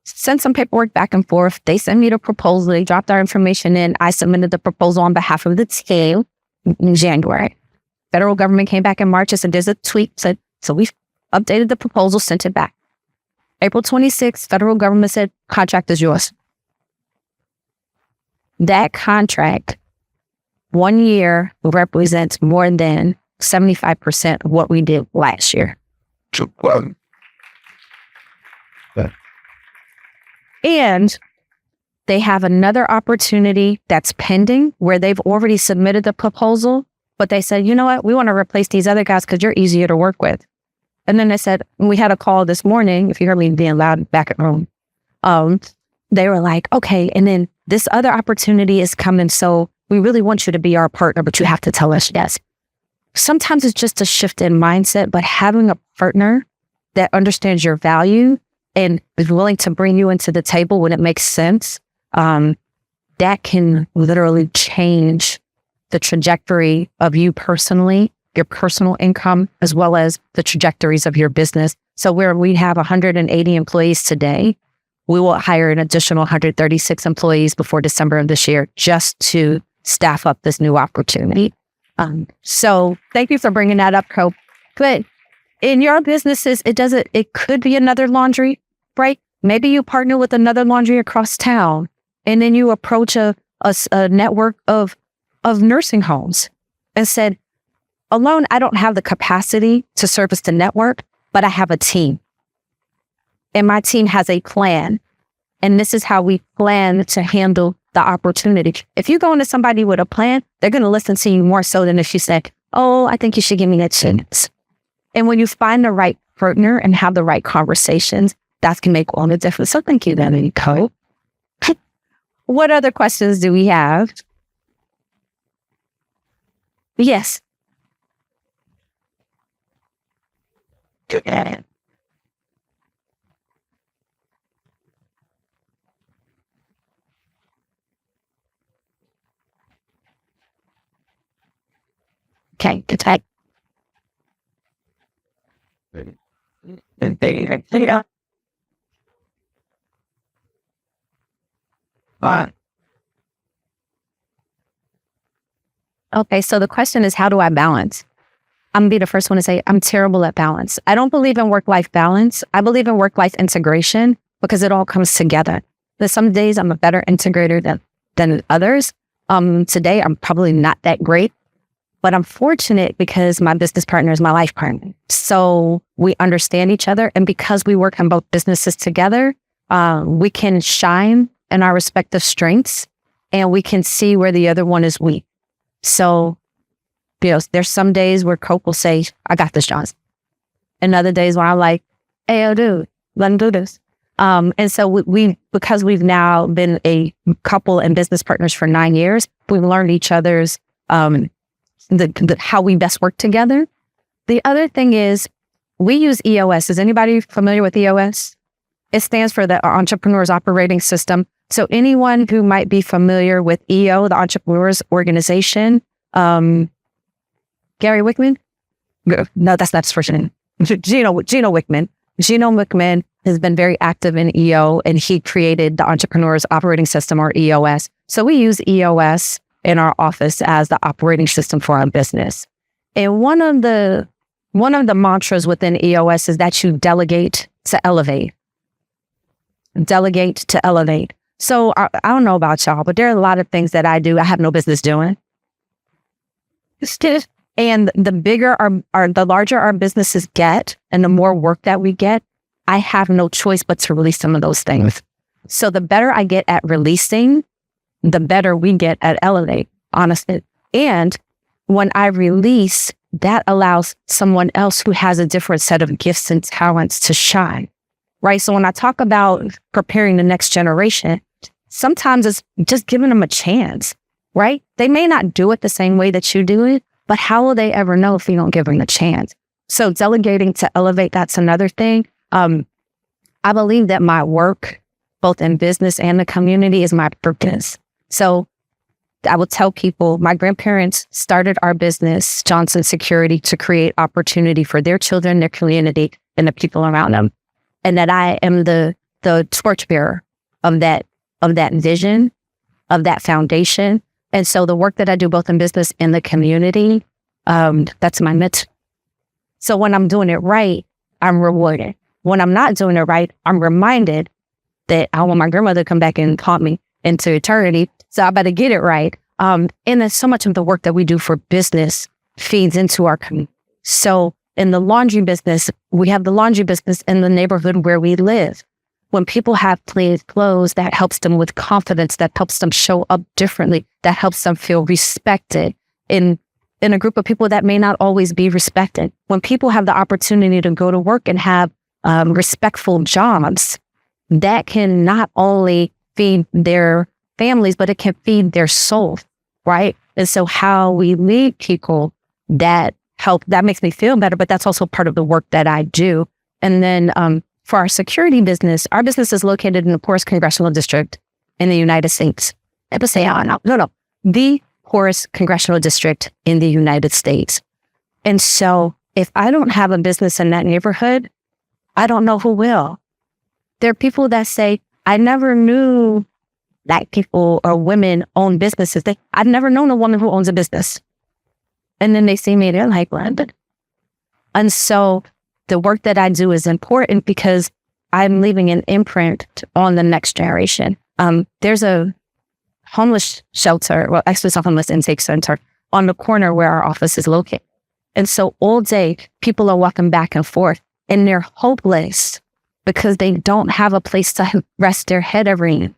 Send some paperwork back and forth. They sent me the proposal. They dropped our information in. I submitted the proposal on behalf of the team in January. Federal government came back in March and said, there's a tweak. So we updated the proposal, sent it back. April 26th, federal government said, contract is yours. That contract, 1 year, represents more than 75% of what we did last year. And they have another opportunity that's pending where they've already submitted the proposal, but they said, you know what, we want to replace these other guys because you're easier to work with. And then they said, we had a call this morning, if you heard me being loud back at home, they were like, okay, and then this other opportunity is coming, so we really want you to be our partner, but you have to tell us yes. Sometimes it's just a shift in mindset, but having a partner that understands your value and is willing to bring you into the table when it makes sense, that can literally change the trajectory of you personally, your personal income, as well as the trajectories of your business. So where we have 180 employees today, we will hire an additional 136 employees before December of this year just to staff up this new opportunity. So thank you for bringing that up, Co. But in your businesses, it could be another laundry, right? Maybe you partner with another laundry across town, and then you approach a network of nursing homes and said, alone, I don't have the capacity to service the network, but I have a team. And my team has a plan. And this is how we plan to handle the opportunity. If you go into somebody with a plan, they're going to listen to you more so than if you say, oh, I think you should give me a chance. And when you find the right partner and have the right conversations, that can make all the difference. So thank you, Danny Co. What other questions do we have? Yes. Okay, good time. Okay, so the question is, how do I balance? I'm going to be the first one to say I'm terrible at balance. I don't believe in work-life balance. I believe in work-life integration because it all comes together. There's some days I'm a better integrator than others. Today, I'm probably not that great, but I'm fortunate because my business partner is my life partner. So we understand each other. And because we work on both businesses together, we can shine in our respective strengths and we can see where the other one is weak. So there's some days where Cope will say, I got this, John. And other days where I'm like, hey, dude, let him do this. And so we because we've now been a couple and business partners for 9 years, we've learned each other's, how we best work together. The other thing is we use EOS. Is anybody familiar with EOS? It stands for the Entrepreneur's Operating System. So anyone who might be familiar with EO, the Entrepreneur's Organization, Gary Wickman? No, that's not his first name. Gino Wickman. Gino Wickman has been very active in EO, and he created the Entrepreneur's Operating System, or EOS. So we use EOS in our office as the operating system for our business. And one of the mantras within EOS is that you delegate to elevate. Delegate to elevate. So I don't know about y'all, but there are a lot of things that I do I have no business doing. And the bigger the larger our businesses get and the more work that we get, I have no choice but to release some of those things. So the better I get at releasing, the better we get at elevate, honestly. And when I release, that allows someone else who has a different set of gifts and talents to shine, right? So when I talk about preparing the next generation, sometimes it's just giving them a chance, right? They may not do it the same way that you do it, but how will they ever know if you don't give them a chance? So delegating to elevate, that's another thing. I believe that my work, both in business and the community, is my purpose. So I will tell people my grandparents started our business, Johnson Security, to create opportunity for their children, their community, and the people around them. And that I am the torchbearer of that vision, of that foundation. And so the work that I do both in business and the community, that's my mission. So when I'm doing it right, I'm rewarded. When I'm not doing it right, I'm reminded that I want my grandmother to come back and haunt me into eternity. So I better get it right. And then so much of the work that we do for business feeds into our community. So in the laundry business, we have the laundry business in the neighborhood where we live. When people have clean clothes, that helps them with confidence, that helps them show up differently, that helps them feel respected in a group of people that may not always be respected. When people have the opportunity to go to work and have respectful jobs, that can not only feed their families, but it can feed their soul, right? And so how we lead people, that makes me feel better, but that's also part of the work that I do. And then for our security business, our business is located in the poorest congressional district in the United States. People say, oh, no, the poorest congressional district in the United States. And so if I don't have a business in that neighborhood, I don't know who will. There are people that say, I never knew Black people or women own businesses. I've never known a woman who owns a business. And then they see me, they're like, what? And so the work that I do is important because I'm leaving an imprint on the next generation. There's a homeless shelter, well, actually it's a homeless intake center on the corner where our office is located. And so all day, people are walking back and forth and they're hopeless because they don't have a place to rest their head every night.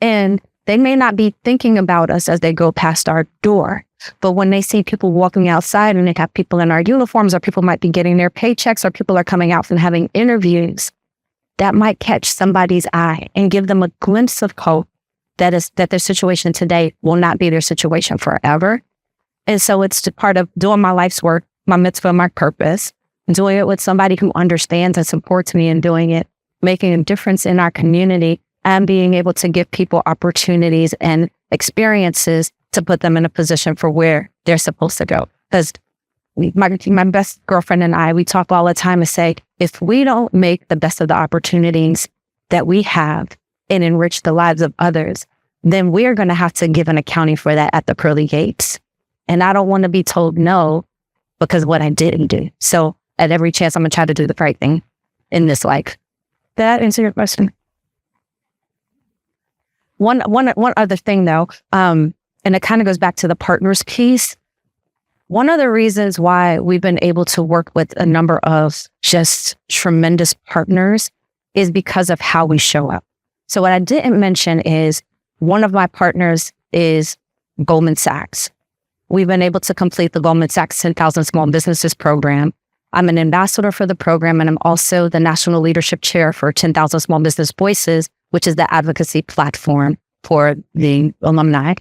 And they may not be thinking about us as they go past our door. But when they see people walking outside and they have people in our uniforms, or people might be getting their paychecks, or people are coming out and having interviews, that might catch somebody's eye and give them a glimpse of hope that their situation today will not be their situation forever. And so it's part of doing my life's work, my mitzvah, my purpose, doing it with somebody who understands and supports me in doing it, making a difference in our community, and being able to give people opportunities and experiences to put them in a position for where they're supposed to go. Because my best girlfriend and I, we talk all the time and say, if we don't make the best of the opportunities that we have and enrich the lives of others, then we're going to have to give an accounting for that at the pearly gates. And I don't want to be told no because of what I didn't do. So at every chance, I'm going to try to do the right thing in this life. Did that answer your question? One other thing though, and it kind of goes back to the partners piece. One of the reasons why we've been able to work with a number of just tremendous partners is because of how we show up. So what I didn't mention is one of my partners is Goldman Sachs. We've been able to complete the Goldman Sachs 10,000 Small Businesses program. I'm an ambassador for the program, and I'm also the National Leadership Chair for 10,000 Small Business Voices, which is the advocacy platform for the alumni.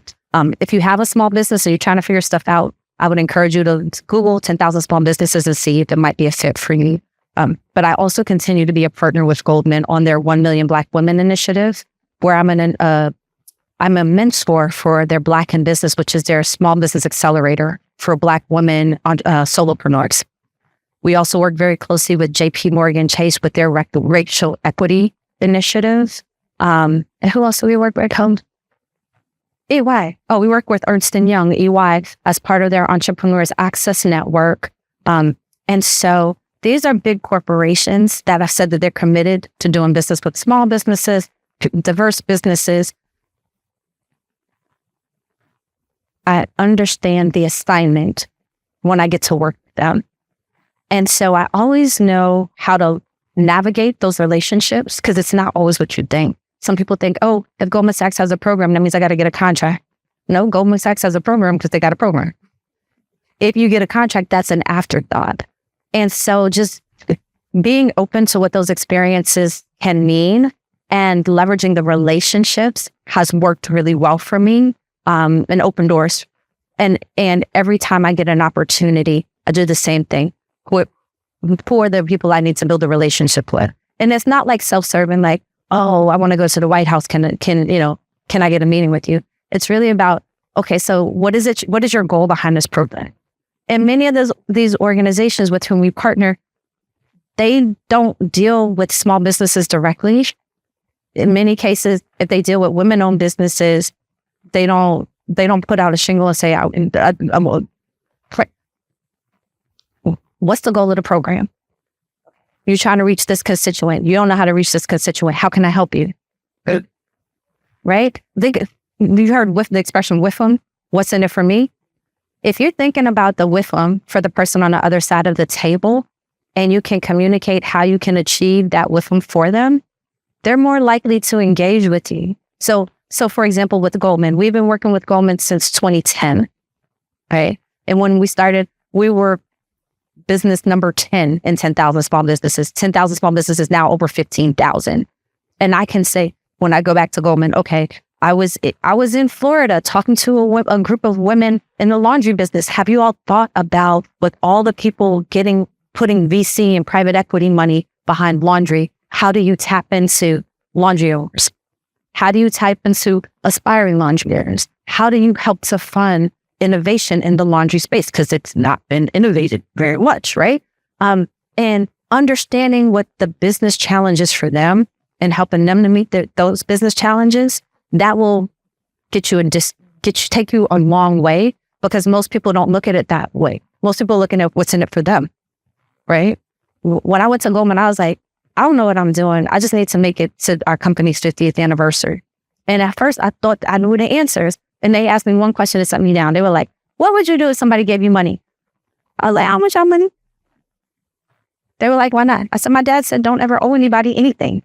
If you have a small business or you're trying to figure stuff out, I would encourage you to Google 10,000 Small Businesses and see if it might be a fit for you. But I also continue to be a partner with Goldman on their 1 Million Black Women initiative, where I'm a mentor for their Black in Business, which is their small business accelerator for Black women solopreneurs. We also work very closely with JP Morgan Chase with their racial equity initiative. And who else do we work with? EY. Oh, we work with Ernst & Young, EY, as part of their Entrepreneurs Access Network. And so these are big corporations that have said that they're committed to doing business with small businesses, diverse businesses. I understand the assignment when I get to work with them. And so I always know how to navigate those relationships because it's not always what you think. Some people think, oh, if Goldman Sachs has a program, that means I got to get a contract. No, Goldman Sachs has a program because they got a program. if you get a contract, that's an afterthought. And so just being open to what those experiences can mean and leveraging the relationships has worked really well for me, and open doors. And every time I get an opportunity, I do the same thing for the people I need to build a relationship with. And it's not like self-serving, like, oh, I want to go to the White House. Can I get a meeting with you? It's really about, okay, so what is it? What is your goal behind this program? And many of these organizations with whom we partner, they don't deal with small businesses directly. In many cases, if they deal with women-owned businesses, they don't put out a shingle and say, what's the goal of the program? You're trying to reach this constituent. You don't know how to reach this constituent. How can I help you? Right? You heard the expression with them. What's in it for me? If you're thinking about the with them for the person on the other side of the table, and you can communicate how you can achieve that with them for them, they're more likely to engage with you. So for example, with Goldman, we've been working with Goldman since 2010, right? And when we started, we were business number 10 in 10,000 small businesses. 10,000 small businesses, now over 15,000. And I can say, when I go back to Goldman, okay, I was in Florida talking to a group of women in the laundry business. Have you all thought about, with all the people putting VC and private equity money behind laundry, how do you tap into laundry owners? How do you tap into aspiring laundry owners? How do you help to fund innovation in the laundry space? Because it's not been innovated very much, right? And understanding what the business challenge is for them and helping them to meet those business challenges, that will take you a long way, because most people don't look at it that way. Most people are looking at what's in it for them, right? When I went to Goldman, I was like, I don't know what I'm doing. I just need to make it to our company's 50th anniversary. And at first I thought I knew the answers. And they asked me one question to set me down. They were like, what would you do if somebody gave you money? I was like, how much y'all money? They were like, why not? I said, my dad said, don't ever owe anybody anything.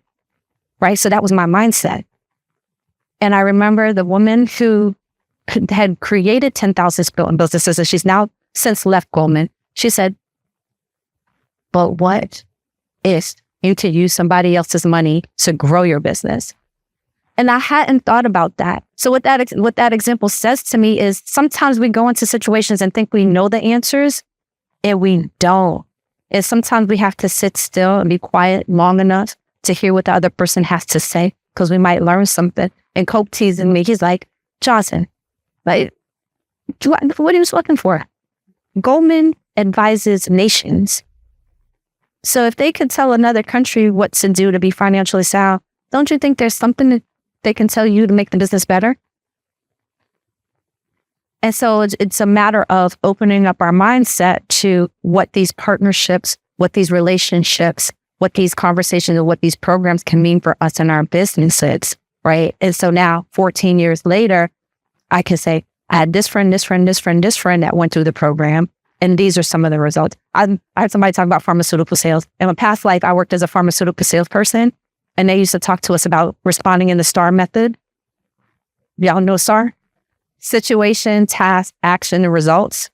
Right? So that was my mindset. And I remember the woman who had created 10,000 businesses, and she's now since left Goldman. She said, but what if you could use somebody else's money to grow your business? And I hadn't thought about that. So what that example says to me is, sometimes we go into situations and think we know the answers, and we don't. And sometimes we have to sit still and be quiet long enough to hear what the other person has to say, because we might learn something. And Cope teasing me. He's like, Johnson, like, what are you looking for? Goldman advises nations. So if they could tell another country what to do to be financially sound, don't you think there's something that they can tell you to make the business better? And so it's a matter of opening up our mindset to what these partnerships, what these relationships, what these conversations, and what these programs can mean for us and our businesses, right? And so now, 14 years later, I can say, I had this friend that went through the program, and these are some of the results. I had somebody talk about pharmaceutical sales. In my past life, I worked as a pharmaceutical salesperson, and they used to talk to us about responding in the STAR method. Y'all know STAR? Situation, task, action, and results.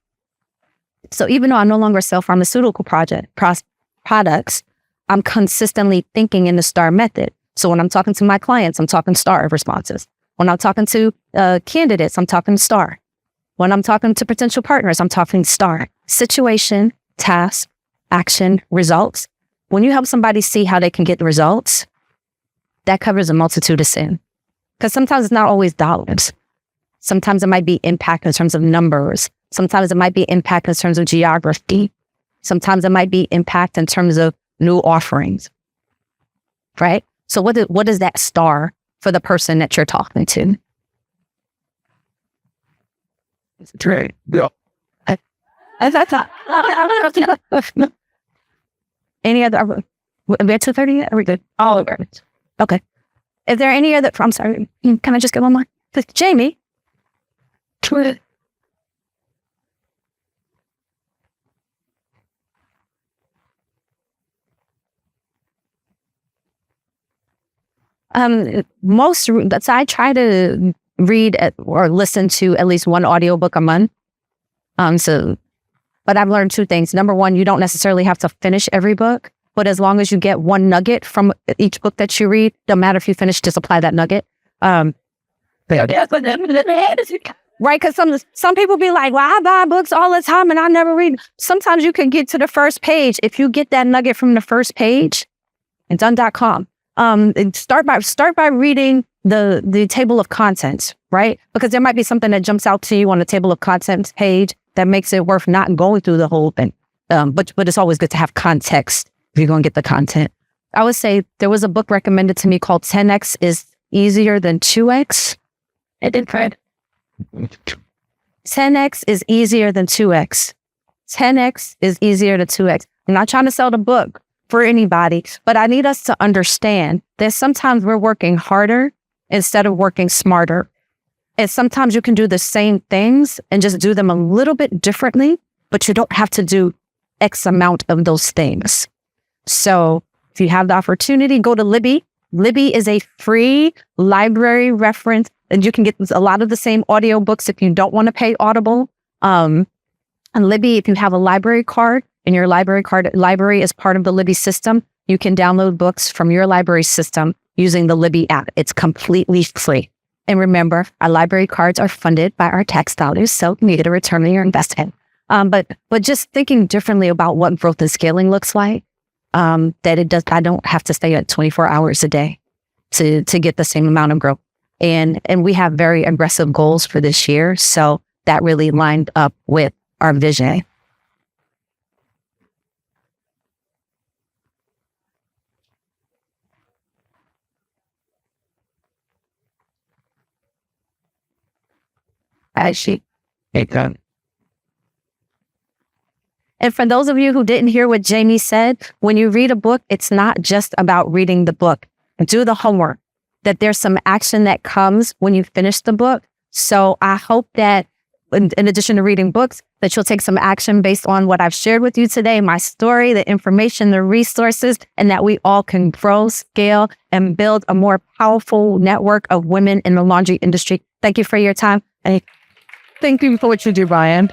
So even though I no longer sell pharmaceutical products, I'm consistently thinking in the STAR method. So when I'm talking to my clients, I'm talking STAR responses. When I'm talking to candidates, I'm talking STAR. When I'm talking to potential partners, I'm talking STAR. Situation, task, action, results. When you help somebody see how they can get the results, that covers a multitude of sin. Because sometimes it's not always dollars. Sometimes it might be impact in terms of numbers. Sometimes it might be impact in terms of geography. Sometimes it might be impact in terms of new offerings, right? So what is that STAR for the person that you're talking to? Right. Yeah. Any other? Are we at 2:30 yet? Are we good? All of it. Okay. Is there any other? I'm sorry. Can I just get one more? Jamie. So I try to read or listen to at least one audiobook a month. So But I've learned two things. Number one, you don't necessarily have to finish every book, but as long as you get one nugget from each book that you read, no matter if you finish, just apply that nugget. Right? Because some people be like, well, I buy books all the time and I never read. Sometimes you can get to the first page. If you get that nugget from the first page, and done.com. And start by reading the table of contents, right? Because there might be something that jumps out to you on the table of contents page that makes it worth not going through the whole thing. But it's always good to have context if you're going to get the content. I would say there was a book recommended to me called 10X is Easier Than 2X. I did try it. 10X is easier than 2X. 10X is easier than 2X. I'm not trying to sell the book for anybody, but I need us to understand that sometimes we're working harder instead of working smarter. And sometimes you can do the same things and just do them a little bit differently, but you don't have to do X amount of those things. So if you have the opportunity, go to Libby. Libby is a free library reference, and you can get a lot of the same audiobooks if you don't want to pay Audible. And Libby, if you have a library card and your library is part of the Libby system, you can download books from your library system using the Libby app. It's completely free. And remember, our library cards are funded by our tax dollars, so you get a return on your investment. But just thinking differently about what growth and scaling looks like, I don't have to stay at 24 hours a day to get the same amount of growth. And we have very aggressive goals for this year. So that really lined up with our vision. Actually, it done. And for those of you who didn't hear what Jamie said, when you read a book, it's not just about reading the book. Do the homework, that there's some action that comes when you finish the book. So I hope that in addition to reading books, that you'll take some action based on what I've shared with you today, my story, the information, the resources, and that we all can grow, scale, and build a more powerful network of women in the laundry industry. Thank you for your time. And thank you for what you do, Brian.